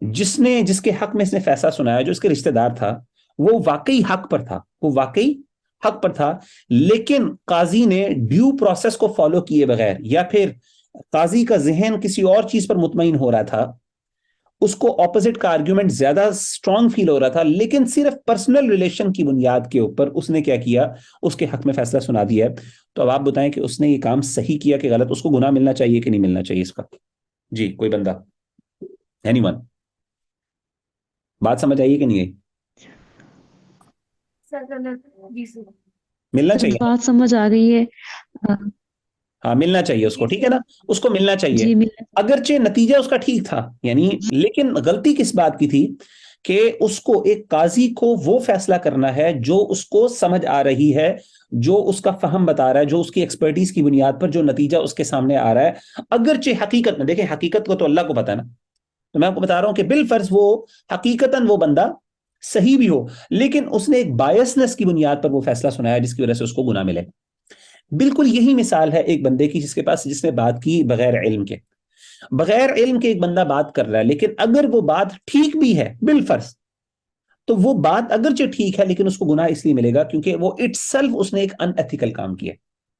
جس کے حق میں اس نے فیصلہ سنایا، جو اس کے رشتہ دار تھا، وہ واقعی حق پر تھا، لیکن قاضی نے ڈیو پروسیس کو فالو کیے بغیر، یا پھر قاضی کا ذہن کسی اور چیز پر مطمئن ہو رہا تھا، اس کو اپوزٹ کا آرگیومنٹ زیادہ اسٹرانگ فیل ہو رہا تھا، لیکن صرف پرسنل ریلیشن کی بنیاد کے اوپر اس نے کیا کیا؟ اس کے حق میں فیصلہ سنا دیا ہے. تو اب آپ بتائیں کہ اس نے یہ کام صحیح کیا کہ غلط؟ اس کو گناہ ملنا چاہیے کہ نہیں ملنا چاہیے اس کا؟ جی کوئی بندہ، اینی ون، بات سمجھ آئیے کہ نہیں آئی؟ ملنا چاہیے. بات سمجھ آ گئی ہے. ہاں ملنا چاہیے اس کو, ٹھیک ہے نا, اس کو ملنا چاہیے جی ملنا اگرچہ نتیجہ اس کا ٹھیک تھا یعنی, لیکن غلطی کس بات کی تھی کہ اس کو ایک قاضی کو وہ فیصلہ کرنا ہے جو اس کو سمجھ آ رہی ہے, جو اس کا فہم بتا رہا ہے, جو اس کی ایکسپرٹیز کی بنیاد پر جو نتیجہ اس کے سامنے آ رہا ہے. اگرچہ حقیقت میں دیکھیں, حقیقت کو تو اللہ کو پتا ہے نا, تو میں آپ کو بتا رہا ہوں کہ بالفرض وہ حقیقتاً وہ بندہ صحیح بھی ہو, لیکن اس نے ایک بایسنس کی بنیاد پر وہ فیصلہ سنایا جس کی وجہ سے اس کو گناہ ملے. بالکل یہی مثال ہے ایک بندے کی جس نے بات کی بغیر علم کے. بغیر علم کے ایک بندہ بات کر رہا ہے, لیکن اگر وہ بات ٹھیک بھی ہے بالفرض, تو وہ بات اگرچہ ٹھیک ہے لیکن اس کو گناہ اس لیے ملے گا کیونکہ وہ اٹ سیلف اس نے ایک ان ایتھیکل کام کیا,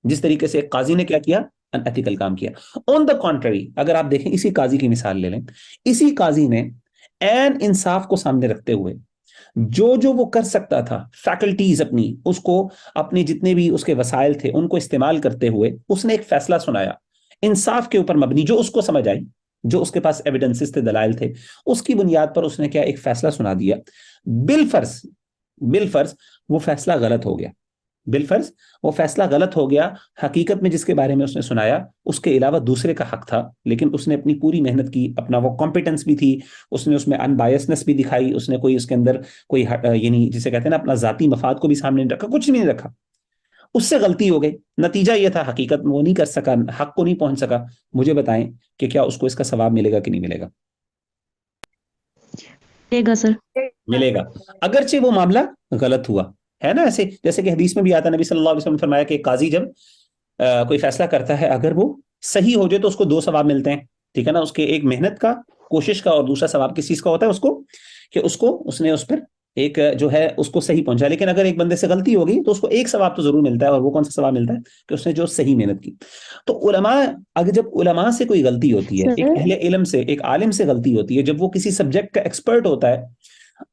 جس طریقے سے ایک قاضی نے کیا کیا, ان ایتھیکل کام کیا. آن دا کانٹری اگر آپ دیکھیں, اسی قاضی کی مثال لے لیں, اسی قاضی نے عین انصاف کو سامنے رکھتے ہوئے جو وہ کر سکتا تھا, فیکلٹیز اپنی, اس کو اپنے جتنے بھی اس کے وسائل تھے ان کو استعمال کرتے ہوئے اس نے ایک فیصلہ سنایا انصاف کے اوپر مبنی, جو اس کو سمجھ آئی, جو اس کے پاس ایویڈنسز تھے, دلائل تھے, اس کی بنیاد پر اس نے کیا ایک فیصلہ سنا دیا. بالفرض وہ فیصلہ غلط ہو گیا, بالفرض وہ فیصلہ غلط ہو گیا, حقیقت میں جس کے بارے میں اس نے سنایا اس کے علاوہ دوسرے کا حق تھا, لیکن اس نے اپنی پوری محنت کی, اپنا وہ کمپیٹنس بھی تھی, اس نے اس میں ان بایسنس بھی دکھائی, اس نے کوئی اس کے اندر کوئی یعنی جسے کہتے ہیں نا اپنا ذاتی مفاد کو بھی سامنے نہیں رکھا, کچھ بھی نہیں رکھا. اس سے غلطی ہو گئی, نتیجہ یہ تھا حقیقت میں وہ نہیں کر سکا, حق کو نہیں پہنچ سکا. مجھے بتائیں کہ کیا اس کو اس کا ثواب ملے گا کہ نہیں ملے گا؟ ملے گا سر. ملے گا, اگرچہ وہ معاملہ غلط ہوا ہے نا. ایسے جیسے کہ حدیث میں بھی آتا, نبی صلی اللہ علیہ وسلم نے فرمایا کہ قاضی جب کوئی فیصلہ کرتا ہے اگر وہ صحیح ہو جائے تو اس کو 2 ثواب ملتے ہیں, ٹھیک ہے نا, اس کے ایک محنت کا, کوشش کا, اور دوسرا ثواب کس چیز کا ہوتا ہے اس کو, کہ اس نے اس پر ایک جو ہے اس کو صحیح پہنچا. لیکن اگر ایک بندے سے غلطی ہوگی تو اس کو ایک ثواب تو ضرور ملتا ہے, اور وہ کون سا ثواب ملتا ہے کہ اس نے جو صحیح محنت کی. تو علماء, اگر جب علماء سے کوئی غلطی ہوتی ہے, ایک اہل علم سے, ایک عالم سے غلطی ہوتی ہے, جب وہ کسی سبجیکٹ کا ایکسپرٹ ہوتا ہے,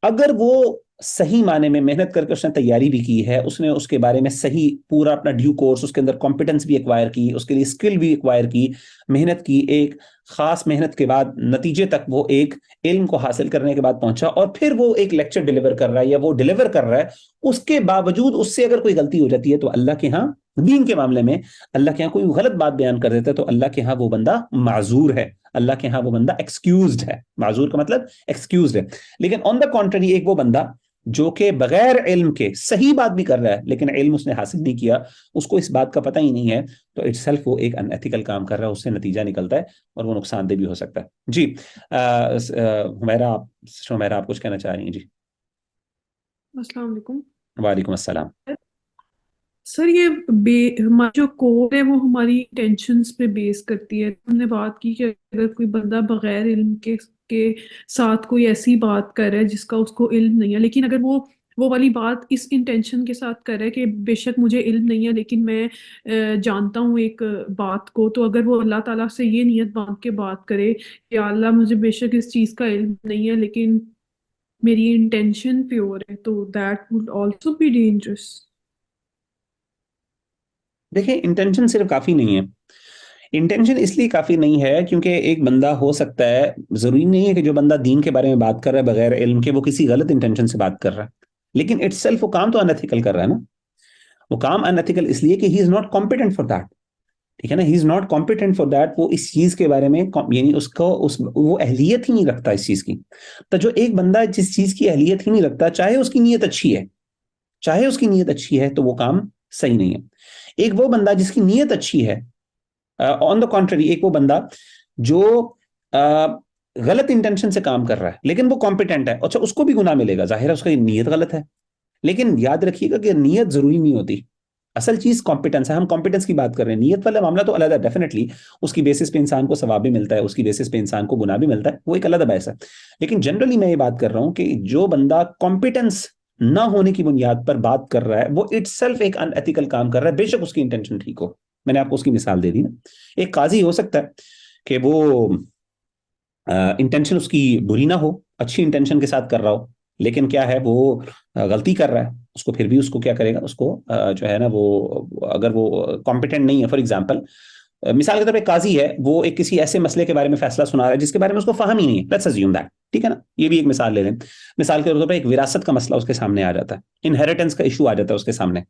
اگر وہ صحیح معنی میں محنت کر کے اس نے تیاری بھی کی ہے, اس نے اس کے بارے میں صحیح پورا اپنا ڈیو کورس, اس کے اندر کمپیٹنس بھی ایکوائر کی, اس کے لیے اسکل بھی ایکوائر کی, محنت کی, ایک خاص محنت کے بعد نتیجے تک وہ ایک علم کو حاصل کرنے کے بعد پہنچا, اور پھر وہ ایک لیکچر ڈیلیور کر رہا ہے یا وہ ڈیلیور کر رہا ہے, اس کے باوجود اس سے اگر کوئی غلطی ہو جاتی ہے تو اللہ کے ہاں دین کے معاملے میں اللہ کے ہاں کوئی غلط بات بیان کر دیتا ہے تو اللہ کے ہاں وہ بندہ معذور ہے, اللہ کے ہاں وہ بندہ ایکسکیوزڈ ہے. معذور کا مطلب ایکسکیوزڈ ہے. لیکن آن دا کانٹری ایک وہ بندہ جو کہ بغیر علم کے صحیح بات بھی کر رہا ہے لیکن علم اس نے حاصل نہیں کیا, اس کو اس بات کا پتہ ہی نہیں ہے, تو اٹ سیلف وہ ایک ان ایتھیکل کام کر رہا ہے, اس سے نتیجہ نکلتا ہے اور وہ نقصان دہ بھی ہو سکتا ہے. جی حمیرہ, آپ کچھ کہنا چاہ رہی ہیں؟ جی السلام علیکم. وعلیکم السلام. سر یہ ہماری جو کوڈ ہے وہ ہماری انٹینشنز پہ بیس کرتی ہے. ہم نے بات کی کہ اگر کوئی بندہ بغیر علم کے ساتھ کوئی ایسی بات کر رہا ہے جس کا اس کو علم نہیں ہے, لیکن اگر وہ والی بات اس انٹینشن کے ساتھ کر رہا ہے کہ بے شک مجھے علم نہیں ہے لیکن میں جانتا ہوں ایک بات کو, تو اگر وہ اللہ تعالیٰ سے یہ نیت باندھ کے بات کرے کہ اللہ مجھے بے شک اس چیز کا علم نہیں ہے لیکن میری انٹینشن پیور ہے, تو that would also be dangerous. دیکھیں انٹینشن صرف کافی نہیں ہے. انٹینشن اس لیے کافی نہیں ہے کیونکہ ایک بندہ ہو سکتا ہے, ضروری نہیں ہے کہ جو بندہ دین کے بارے میں بات کر رہا ہے بغیر علم کے وہ کسی غلط انٹینشن سے بات کر رہا ہے, لیکن اٹ سیلف وہ کام تو انیتھیکل کر رہا ہے نا. وہ کام انیتھیکل اس لیے کہ he is not competent for that, ٹھیک ہے نا, he is not competent for that. وہ اس چیز کے بارے میں یعنی اس کو وہ اہلیت ہی نہیں رکھتا اس چیز کی. تو جو ایک بندہ جس چیز کی اہلیت ہی نہیں رکھتا, چاہے اس کی نیت اچھی ہے, تو وہ کام صحیح نہیں ہے. ایک وہ بندہ جس کی نیت اچھی ہے, آن دا کانٹری ایک وہ بندہ جو غلط انٹینشن سے کام کر رہا ہے لیکن وہ کمپیٹنٹ ہے, اچھا اس کو بھی گناہ ملے گا, ظاہر ہے اس کی نیت غلط ہے. لیکن یاد رکھیے گا کہ نیت ضروری نہیں ہوتی, اصل چیز کمپیٹنس ہے. ہم کمپیٹنس کی بات کر رہے ہیں, نیت والا معاملہ تو علیحدہ ہے, ڈیفینیٹلی اس کی بیسس پہ انسان کو ثواب بھی ملتا ہے, اس کی بیسس پہ انسان کو گناہ بھی ملتا ہے, وہ ایک علیحدہ بحث ہے. لیکن جنرلی میں یہ بات کر رہا ہوں کہ جو بندہ کمپیٹنس نہ ہونے کی بنیاد پر بات کر رہا ہے وہ اٹ سیلف ایک ان ایتھیکل کام کر رہا ہے, بے شک اس کی انٹینشن ٹھیک ہو. میں نے آپ کو اس کی مثال دے دی نا. ایک قاضی ہو سکتا ہے کہ وہ انٹینشن اس کی بری نہ ہو, اچھی انٹینشن کے ساتھ کر رہا ہو, لیکن کیا ہے وہ غلطی کر رہا ہے, اس کو پھر بھی اس کو کیا کرے گا, اس کو جو ہے نا وہ اگر وہ کمپیٹنٹ نہیں ہے, فار ایگزامپل مثال کے طور پہ قاضی ہے, وہ ایک کسی ایسے مسئلے کے بارے میں فیصلہ سنا رہا ہے جس کے بارے میں اس کو فہم ہی نہیں ہے, لیٹس اسیوم دیٹ, ٹھیک ہے نا. یہ بھی ایک مثال لے لیں. مثال کے طور پہ ایک وراثت کا مسئلہ اس کے سامنے آ جاتا ہے, انہیریٹنس کا ایشو آ جاتا ہے اس کے سامنے.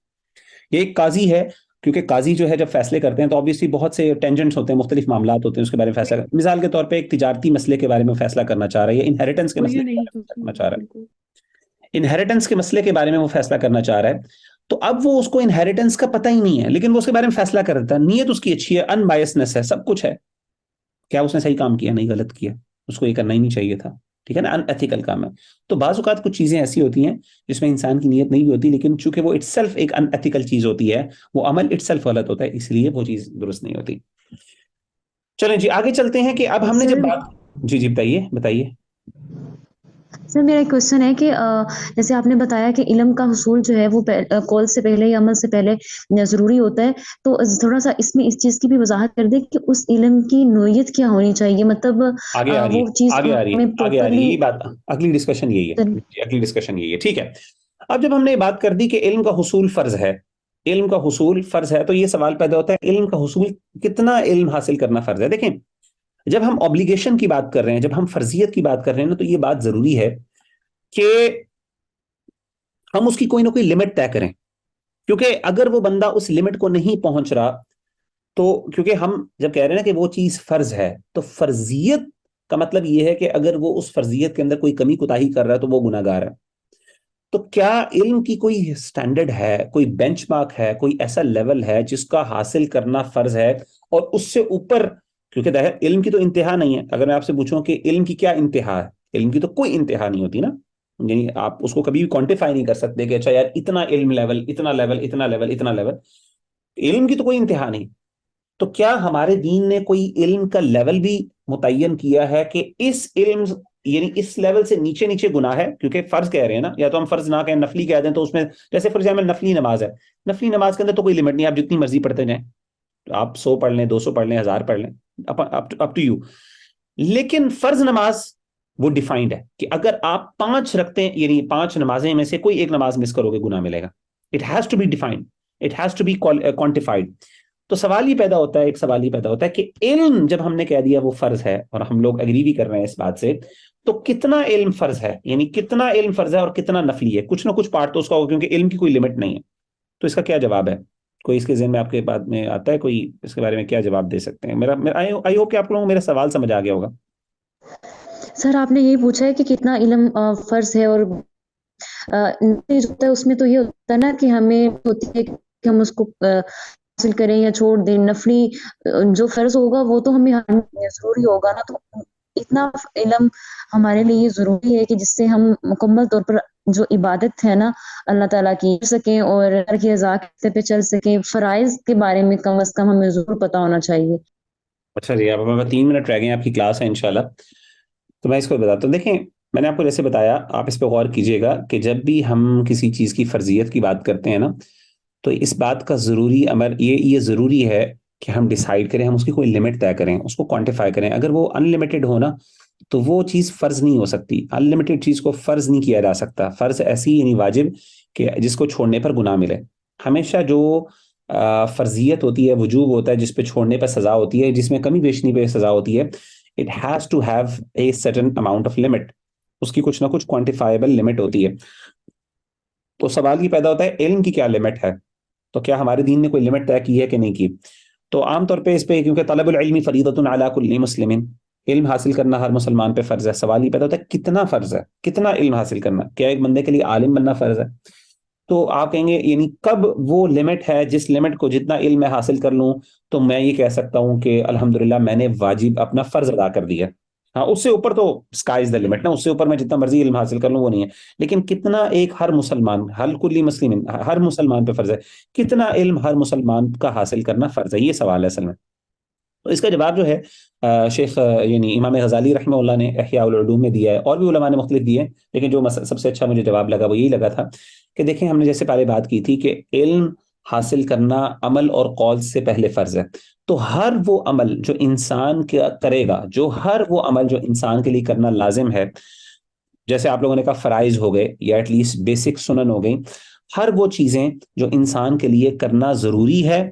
یہ ایک قاضی ہے کیونکہ قاضی جو ہے جب فیصلے کرتے ہیں تو obviously بہت سے ٹینجنٹس ہوتے ہیں، مختلف معاملات ہوتے ہیں، اس کے بارے میں فیصلہ مثال کے طور پہ ایک تجارتی مسئلے کے بارے میں فیصلہ کرنا چاہ رہا ہے یا انہیریٹنس کے مسئلے کے بارے میں فیصلہ کرنا چاہ رہا ہے، انہیریٹنس کے مسئلے کے بارے میں وہ فیصلہ کرنا چاہ رہا ہے، تو اب وہ اس کو انہیریٹنس کا پتہ ہی نہیں ہے لیکن وہ اس کے بارے میں فیصلہ کر دیتا ہے، نیت اس کی اچھی ہے، ان بائسنس ہے، سب کچھ ہے، کیا اس نے صحیح کام کیا؟ نہیں، غلط کیا، اس کو یہ کرنا ہی نہیں چاہیے تھا، ٹھیک ہے نا، ان ایتھیکل کام ہے۔ تو بعض اوقات کچھ چیزیں ایسی ہوتی ہیں جس میں انسان کی نیت نہیں بھی ہوتی لیکن چونکہ وہ اٹ سیلف ایک ان ایتھیکل چیز ہوتی ہے، وہ عمل اٹ سیلف غلط ہوتا ہے، اس لیے وہ چیز درست نہیں ہوتی۔ چلیں جی آگے چلتے ہیں کہ اب ہم نے جب سر بات، جی بتائیے۔ سر میرا ایک کوشچن ہے کہ جیسے آپ نے بتایا کہ علم کا حصول جو ہے وہ قول سے پہلے یا عمل سے پہلے ضروری ہوتا ہے، تو تھوڑا سا اس میں اس چیز کی بھی وضاحت کر دیں کہ اس علم کی نوعیت کیا ہونی چاہیے، مطلب آگے آ رہی وہ چیز ہے ہمیں آگے آ رہی ہے پراپرلی۔ یہی بات، اگلی ڈسکشن یہی ہے، اگلی ڈسکشن یہی ہے، ٹھیک ہے۔ اب جب ہم نے بات کر دی کہ علم کا حصول فرض ہے، علم کا حصول فرض ہے، تو یہ سوال پیدا ہوتا ہے علم کا حصول کتنا علم حاصل کرنا فرض ہے؟ دیکھیں جب ہم obligation کی بات کر رہے ہیں، جب ہم فرضیت کی بات کر رہے ہیں نا، تو یہ بات ضروری ہے کہ ہم اس کی کوئی نہ کوئی لمٹ طے کریں، کیونکہ اگر وہ بندہ اس لمٹ کو نہیں پہنچ رہا تو، کیونکہ ہم جب کہہ رہے ہیں نا کہ وہ چیز فرض ہے، تو فرضیت کا مطلب یہ ہے کہ اگر وہ اس فرضیت کے اندر کوئی کمی کوتاہی کر رہا ہے تو وہ گناہ گار ہے۔ تو کیا علم کی کوئی سٹینڈرڈ ہے، کوئی بینچ مارک ہے، کوئی ایسا لیول ہے جس کا حاصل کرنا فرض ہے اور اس سے اوپر؟ کیونکہ ظاہر علم کی تو انتہا نہیں ہے، اگر میں آپ سے پوچھوں کہ علم کی کیا انتہا ہے، علم کی تو کوئی انتہا نہیں ہوتی نا، یعنی آپ اس کو کبھی بھی کوانٹیفائی نہیں کر سکتے کہ اچھا یار اتنا علم لیول، اتنا لیول، اتنا لیول، اتنا لیول، علم کی تو کوئی انتہا نہیں۔ تو کیا ہمارے دین نے کوئی علم کا لیول بھی متعین کیا ہے کہ اس علم یعنی اس لیول سے نیچے نیچے گناہ ہے؟ کیونکہ فرض کہہ رہے ہیں نا، یا تو ہم فرض نہ کہیں نفلی کہہ دیں، تو اس میں جیسے فار ایگزامپل نفلی نماز ہے، نفلی نماز کے اندر تو کوئی لمٹ نہیں، آپ جتنی مرضی پڑھتے جائیں، آپ 100 پڑھ لیں، 200 پڑھ لیں، 1000 پڑھ لیں، اپ ٹو یو۔ لیکن فرض نماز وہ ڈیفائنڈ ہے کہ اگر آپ 5 رکھتے ہیں، یعنی 5 نمازیں میں سے کوئی ایک نماز مس کرو گے گناہ ملے گا، it has to be defined, it has to be quantified. تو سوال یہ پیدا ہوتا ہے، ایک سوال یہ پیدا ہوتا ہے کہ علم جب ہم نے کہہ دیا وہ فرض ہے، اور ہم لوگ اگری بھی کر رہے ہیں اس بات سے، تو کتنا علم فرض ہے، یعنی کتنا علم فرض ہے اور کتنا نفلی ہے؟ کچھ نہ کچھ پارٹ تو اس کا ہوگا، کیونکہ علم کی کوئی لمٹ نہیں ہے۔ تو اس کا کیا جواب ہے؟ کوئی اس کے ذہن میں آپ کے بعد میں آتا ہے، کوئی اس کے بارے میں کیا جواب دے سکتے ہیں؟ آئی ہوپ کہ آپ لوگوں کو میرا سوال سمجھ آ گیا ہوگا۔ سر آپ نے یہی پوچھا ہے کہ کتنا علم فرض ہے، اور جو ہوتا ہے اس میں تو یہ ہوتا ہے نا کہ ہمیں ہوتی ہے کہ ہم اس کو حاصل کریں یا چھوڑ دیں، نفلی جو فرض ہوگا وہ تو ہمیں ضروری ہوگا نا، تو اتنا علم ہمارے لیے یہ ضروری ہے کہ جس سے ہم مکمل طور پر جو عبادت ہے نا اللہ تعالیٰ کی کر سکیں، اور اللہ کی رضا کے راستے پہ چل سکیں۔ فرائض کے بارے میں کم از کم ہمیں ضرور پتہ ہونا چاہیے۔ اچھا جی، اب ہمیں 3 منٹ رہ گئے ہیں، آپ کی کلاس ہے انشاءاللہ، تو میں اس کو بتاتا ہوں۔ دیکھیں میں نے آپ کو جیسے بتایا، آپ اس پہ غور کیجئے گا کہ جب بھی ہم کسی چیز کی فرضیت کی بات کرتے ہیں نا، تو اس بات کا ضروری امر یہ ضروری ہے کہ ہم ڈیسائیڈ کریں، ہم اس کی کوئی لمٹ طے کریں، اس کو کوانٹیفائی کریں۔ اگر وہ ان لمیٹڈ ہو نا تو وہ چیز فرض نہیں ہو سکتی، ان لمیٹڈ چیز کو فرض نہیں کیا جا سکتا۔ فرض ایسی یعنی واجب کہ جس کو چھوڑنے پر گناہ ملے۔ ہمیشہ جو فرضیت ہوتی ہے، وجوب ہوتا ہے جس پہ چھوڑنے پر سزا ہوتی ہے، جس میں کمی بیشنی پہ سزا ہوتی ہے، it has to have a certain amount of limit، اس کی کچھ نہ کچھ کوانٹیفائیبل لمٹ ہوتی ہے۔ تو سوال یہ پیدا ہوتا ہے علم کی کیا لمٹ ہے؟ تو کیا ہمارے دین نے کوئی لمٹ طے کی ہے کہ نہیں کی؟ تو عام طور پہ اس پہ، کیونکہ طلب العلم فریضۃ علی کل مسلم، علم حاصل کرنا ہر مسلمان پہ فرض ہے، سوال یہ پیدا ہوتا ہے کتنا فرض ہے، کتنا علم حاصل کرنا؟ کیا ایک بندے کے لیے عالم بننا فرض ہے؟ تو آپ کہیں گے یعنی کب وہ لمٹ ہے جس لمٹ کو جتنا علم میں حاصل کر لوں تو میں یہ کہہ سکتا ہوں کہ الحمدللہ میں نے واجب اپنا فرض ادا کر دیا؟ ہاں، اس سے اوپر تو اسکائی از دا لمٹ نا، اس سے اوپر میں جتنا مرضی علم حاصل کر لوں وہ نہیں ہے۔ لیکن کتنا ایک ہر مسلمان، کلی مسلم، ہر مسلمان پہ فرض ہے، کتنا علم ہر مسلمان کا حاصل کرنا فرض ہے؟ یہ سوال ہے اصل میں۔ تو اس کا جواب جو ہے شیخ یعنی امام غزالی رحمہ اللہ نے احیاء العلوم میں دیا ہے، اور بھی علماء نے مختلف دیے ہیں، لیکن جو سب سے اچھا مجھے جواب لگا وہ یہی لگا تھا کہ دیکھیں ہم نے جیسے پہلے بات کی تھی کہ علم حاصل کرنا عمل اور قول سے پہلے فرض ہے، تو ہر وہ عمل جو انسان کرے گا، ہر وہ عمل جو انسان کے لیے کرنا لازم ہے، جیسے آپ لوگوں نے کہا فرائض ہو گئے یا ایٹ لیسٹ بیسک سنن ہو گئی، ہر وہ چیزیں جو انسان کے لیے کرنا ضروری ہے،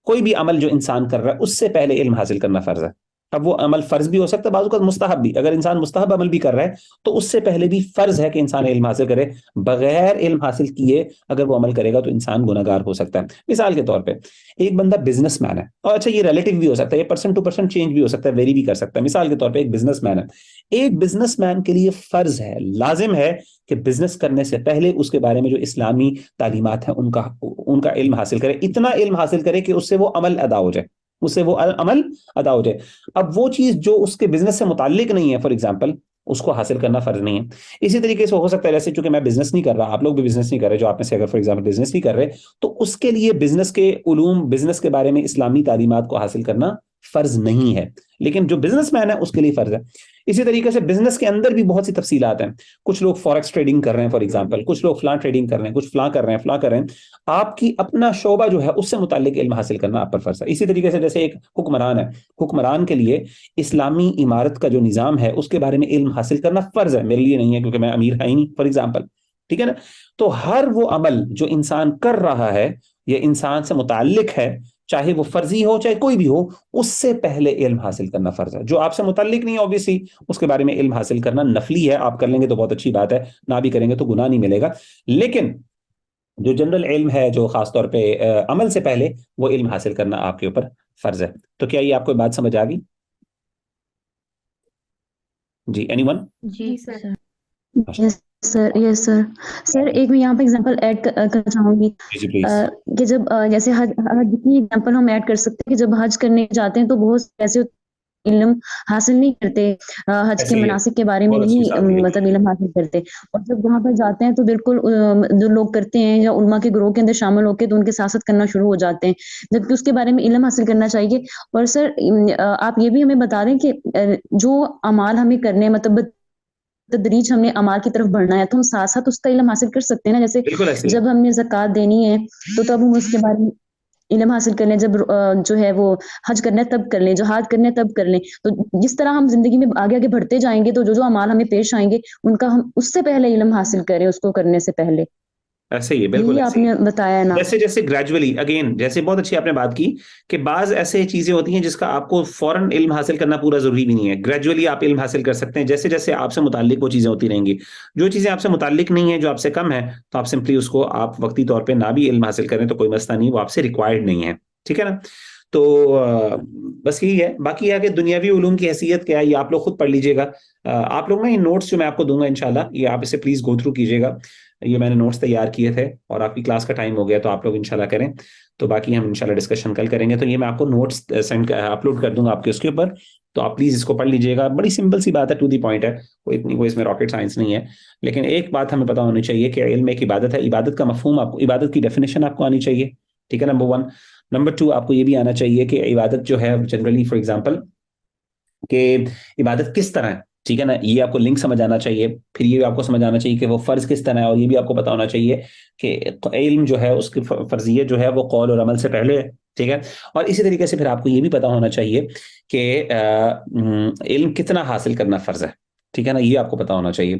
کوئی بھی عمل جو انسان کر رہا ہے اس سے پہلے علم حاصل کرنا فرض ہے۔ اب وہ عمل فرض بھی ہو سکتا ہے، بعض اوقات مستحب بھی. اگر انسان مستحب عمل بھی کر رہا ہے تو اس سے پہلے بھی فرض ہے کہ انسان علم حاصل کرے. بغیر علم حاصل کیے اگر وہ عمل کرے گا تو انسان گناہگار ہو سکتا ہے. مثال کے طور پہ ایک بندہ بزنس مین ہے، اور اچھا یہ ریلیٹو بھی ہو سکتا ہے، یہ پرسن ٹو پرسن چینج بھی ہو سکتا ہے، ویری بھی کر سکتا ہے. مثال کے طور پہ ایک بزنس مین ہے، ایک بزنس مین کے لیے فرض ہے، لازم ہے کہ بزنس کرنے سے پہلے اس کے بارے میں جو اسلامی تعلیمات ہیں ان کا علم حاصل کرے. اتنا علم حاصل کرے کہ اس سے وہ عمل ادا ہو جائے، اس سے وہ عمل ادا ہو جائے. اب وہ چیز جو اس کے بزنس سے متعلق نہیں ہے، فار ایگزامپل، اس کو حاصل کرنا فرض نہیں ہے. اسی طریقے سے ہو سکتا ہے جیسے چونکہ میں بزنس نہیں کر رہا، آپ لوگ بھی بزنس نہیں کر رہے، جو آپ میں سے اگر فار ایگزامپل بزنس نہیں کر رہے، تو اس کے لیے بزنس کے علوم، بزنس کے بارے میں اسلامی تعلیمات کو حاصل کرنا فرض نہیں ہے. لیکن جو بزنس مین ہے اس کے لیے فرض ہے. اسی طریقے سے بزنس کے اندر بھی بہت سی تفصیلات ہیں. کچھ لوگ فوریکس ٹریڈنگ کر رہے ہیں فار ایگزامپل، کچھ لوگ فلاں ٹریڈنگ کر رہے ہیں، کچھ فلاں کر رہے ہیں، فلاں کر رہے ہیں. آپ کی اپنا شعبہ جو ہے اس سے متعلق علم حاصل کرنا آپ پر فرض ہے. اسی طریقے سے جیسے ایک حکمران ہے، حکمران کے لیے اسلامی عمارت کا جو نظام ہے اس کے بارے میں علم حاصل کرنا فرض ہے. میرے لیے نہیں ہے کیونکہ میں امیر ہے ہی نہیں، فار ایگزامپل. ٹھیک ہے نا؟ تو ہر وہ عمل جو انسان کر رہا ہے یا انسان سے متعلق ہے، چاہے وہ فرضی ہو چاہے کوئی بھی ہو، اس سے پہلے علم حاصل کرنا فرض ہے. جو آپ سے متعلق نہیں ہے اوبیسلی اس کے بارے میں علم حاصل کرنا نفلی ہے. آپ کر لیں گے تو بہت اچھی بات ہے، نہ بھی کریں گے تو گناہ نہیں ملے گا. لیکن جو جنرل علم ہے، جو خاص طور پہ عمل سے پہلے، وہ علم حاصل کرنا آپ کے اوپر فرض ہے. تو کیا یہ آپ کو بات سمجھ آ گئی؟ جی، اینی ون؟ جی سر. یس سر، یس سر. سر ایک میں یہاں پہ اگزامپل ایڈ کرنا چاہوں گی جی پلیز. کہ جب جیسے حج جتنی اگزامپل ہم ایڈ کر سکتے ہیں کہ جب حج کرنے جاتے ہیں تو بہت سے ایسے علم حاصل نہیں کرتے، حج کے ایسے ہی ہے، مناسک کے بارے میں بہت اچھی مثال دی نہیں ہے. مطلب علم حاصل کرتے. اور جب وہاں پر جاتے ہیں تو بالکل جو لوگ کرتے ہیں یا علماء کے گروہ کے اندر شامل ہو کے تو ان کے ساتھ ساتھ کرنا شروع ہو جاتے ہیں، جبکہ اس کے بارے میں علم حاصل کرنا چاہیے. اور سر آپ یہ بھی ہمیں بتا دیں کہ جو اعمال ہمیں کرنے مطلب تدریج ہم نے اعمال کی طرف بڑھنا ہے تو ہم ساتھ ساتھ اس کا علم حاصل کر سکتے ہیں نا. جیسے بالکل ایسے ہی ہے. جب ہم نے زکوٰۃ دینی ہے تو تب ہم اس کے بارے میں علم حاصل کر لیں، جب جو ہے وہ حج کرنا ہے تب کر لیں، جہاد کرنا ہے تب کر لیں. تو جس طرح ہم زندگی میں آگے آگے بڑھتے جائیں گے تو جو اعمال ہمیں پیش آئیں گے ان کا ہم اس سے پہلے علم حاصل کریں، اس کو کرنے سے پہلے. ایسے ہی ہے، بالکل یہی ایسے آپ ہی ہے. نے بتایا نا. جیسے جیسے گریجولی، اگین جیسے بہت اچھی آپ نے بات کی کہ بعض ایسے چیزیں ہوتی ہیں جس کا آپ کو فوراً علم حاصل کرنا پورا ضروری بھی نہیں ہے. گریجولی آپ علم حاصل کر سکتے ہیں، جیسے جیسے آپ سے متعلق وہ چیزیں ہوتی رہیں گی. جو چیزیں آپ سے متعلق نہیں ہیں، جو آپ سے کم ہے، تو آپ سمپلی اس کو آپ وقتی طور پہ نہ بھی علم حاصل کریں تو کوئی مسئلہ نہیں، وہ آپ سے ریکوائرڈ نہیں ہے. ٹھیک ہے نا؟ تو بس یہی ہے. باقی ہے کہ دنیاوی علوم کی حیثیت کیا ہے یہ آپ لوگ خود پڑھ لیجیے گا. آپ لوگ نا یہ نوٹس جو میں آپ کو دوں گا انشاءاللہ، یہ آپ اسے پلیز گو تھرو کیجیے گا. یہ میں نے نوٹس تیار کیے تھے اور آپ کی کلاس کا ٹائم ہو گیا تو آپ لوگ انشاءاللہ کریں. تو باقی ہم انشاءاللہ ڈسکشن کل کریں گے. تو یہ میں آپ کو نوٹس سینڈ اپلوڈ کر دوں گا آپ کے اس کے اوپر. تو آپ پلیز اس کو پڑھ لیجیے گا. بڑی سمپل سی بات ہے، ٹو دی پوائنٹ ہے، کوئی اس میں راکٹ سائنس نہیں ہے. لیکن ایک بات ہمیں پتہ ہونی چاہیے کہ علم ایک عبادت ہے. عبادت کا مفہوم آپ کو، عبادت کی ڈیفینیشن آپ کو آنی چاہیے. ٹھیک ہے، نمبر 1. نمبر 2 آپ کو یہ بھی آنا چاہیے کہ عبادت جو ہے جنرلی فار ایگزامپل کہ عبادت کس طرح ہے. ٹھیک ہے نا؟ یہ آپ کو لنک سمجھ آنا چاہیے. پھر یہ بھی آپ کو سمجھ آنا چاہیے کہ وہ فرض کس طرح ہے، اور یہ بھی آپ کو پتا ہونا چاہیے کہ علم جو ہے اس کی فرضیت جو ہے وہ قول اور عمل سے پہلے ہے. ٹھیک ہے؟ اور اسی طریقے سے پھر آپ کو یہ بھی پتا ہونا چاہیے کہ علم کتنا حاصل کرنا فرض ہے. ٹھیک ہے نا؟ یہ آپ کو پتا ہونا چاہیے.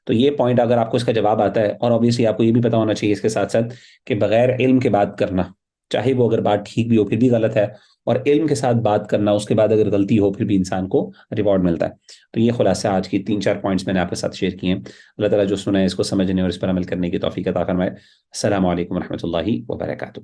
تو یہ پوائنٹ اگر آپ کو اس کا جواب آتا ہے، اور obviously آپ کو یہ بھی پتا ہونا چاہیے اس کے ساتھ ساتھ کہ بغیر علم کے بات کرنا، چاہے وہ اگر بات ٹھیک بھی ہو پھر بھی غلط ہے، اور علم کے ساتھ بات کرنا اس کے بعد اگر غلطی ہو پھر بھی انسان کو ریوارڈ ملتا ہے. تو یہ خلاصہ آج کی 3-4 پوائنٹس میں نے آپ کے ساتھ شیئر کیے ہیں. اللہ تعالیٰ جو سنا ہے اس کو سمجھنے اور اس پر عمل کرنے کی توفیق عطا فرمائے. السلام علیکم ورحمۃ اللہ وبرکاتہ.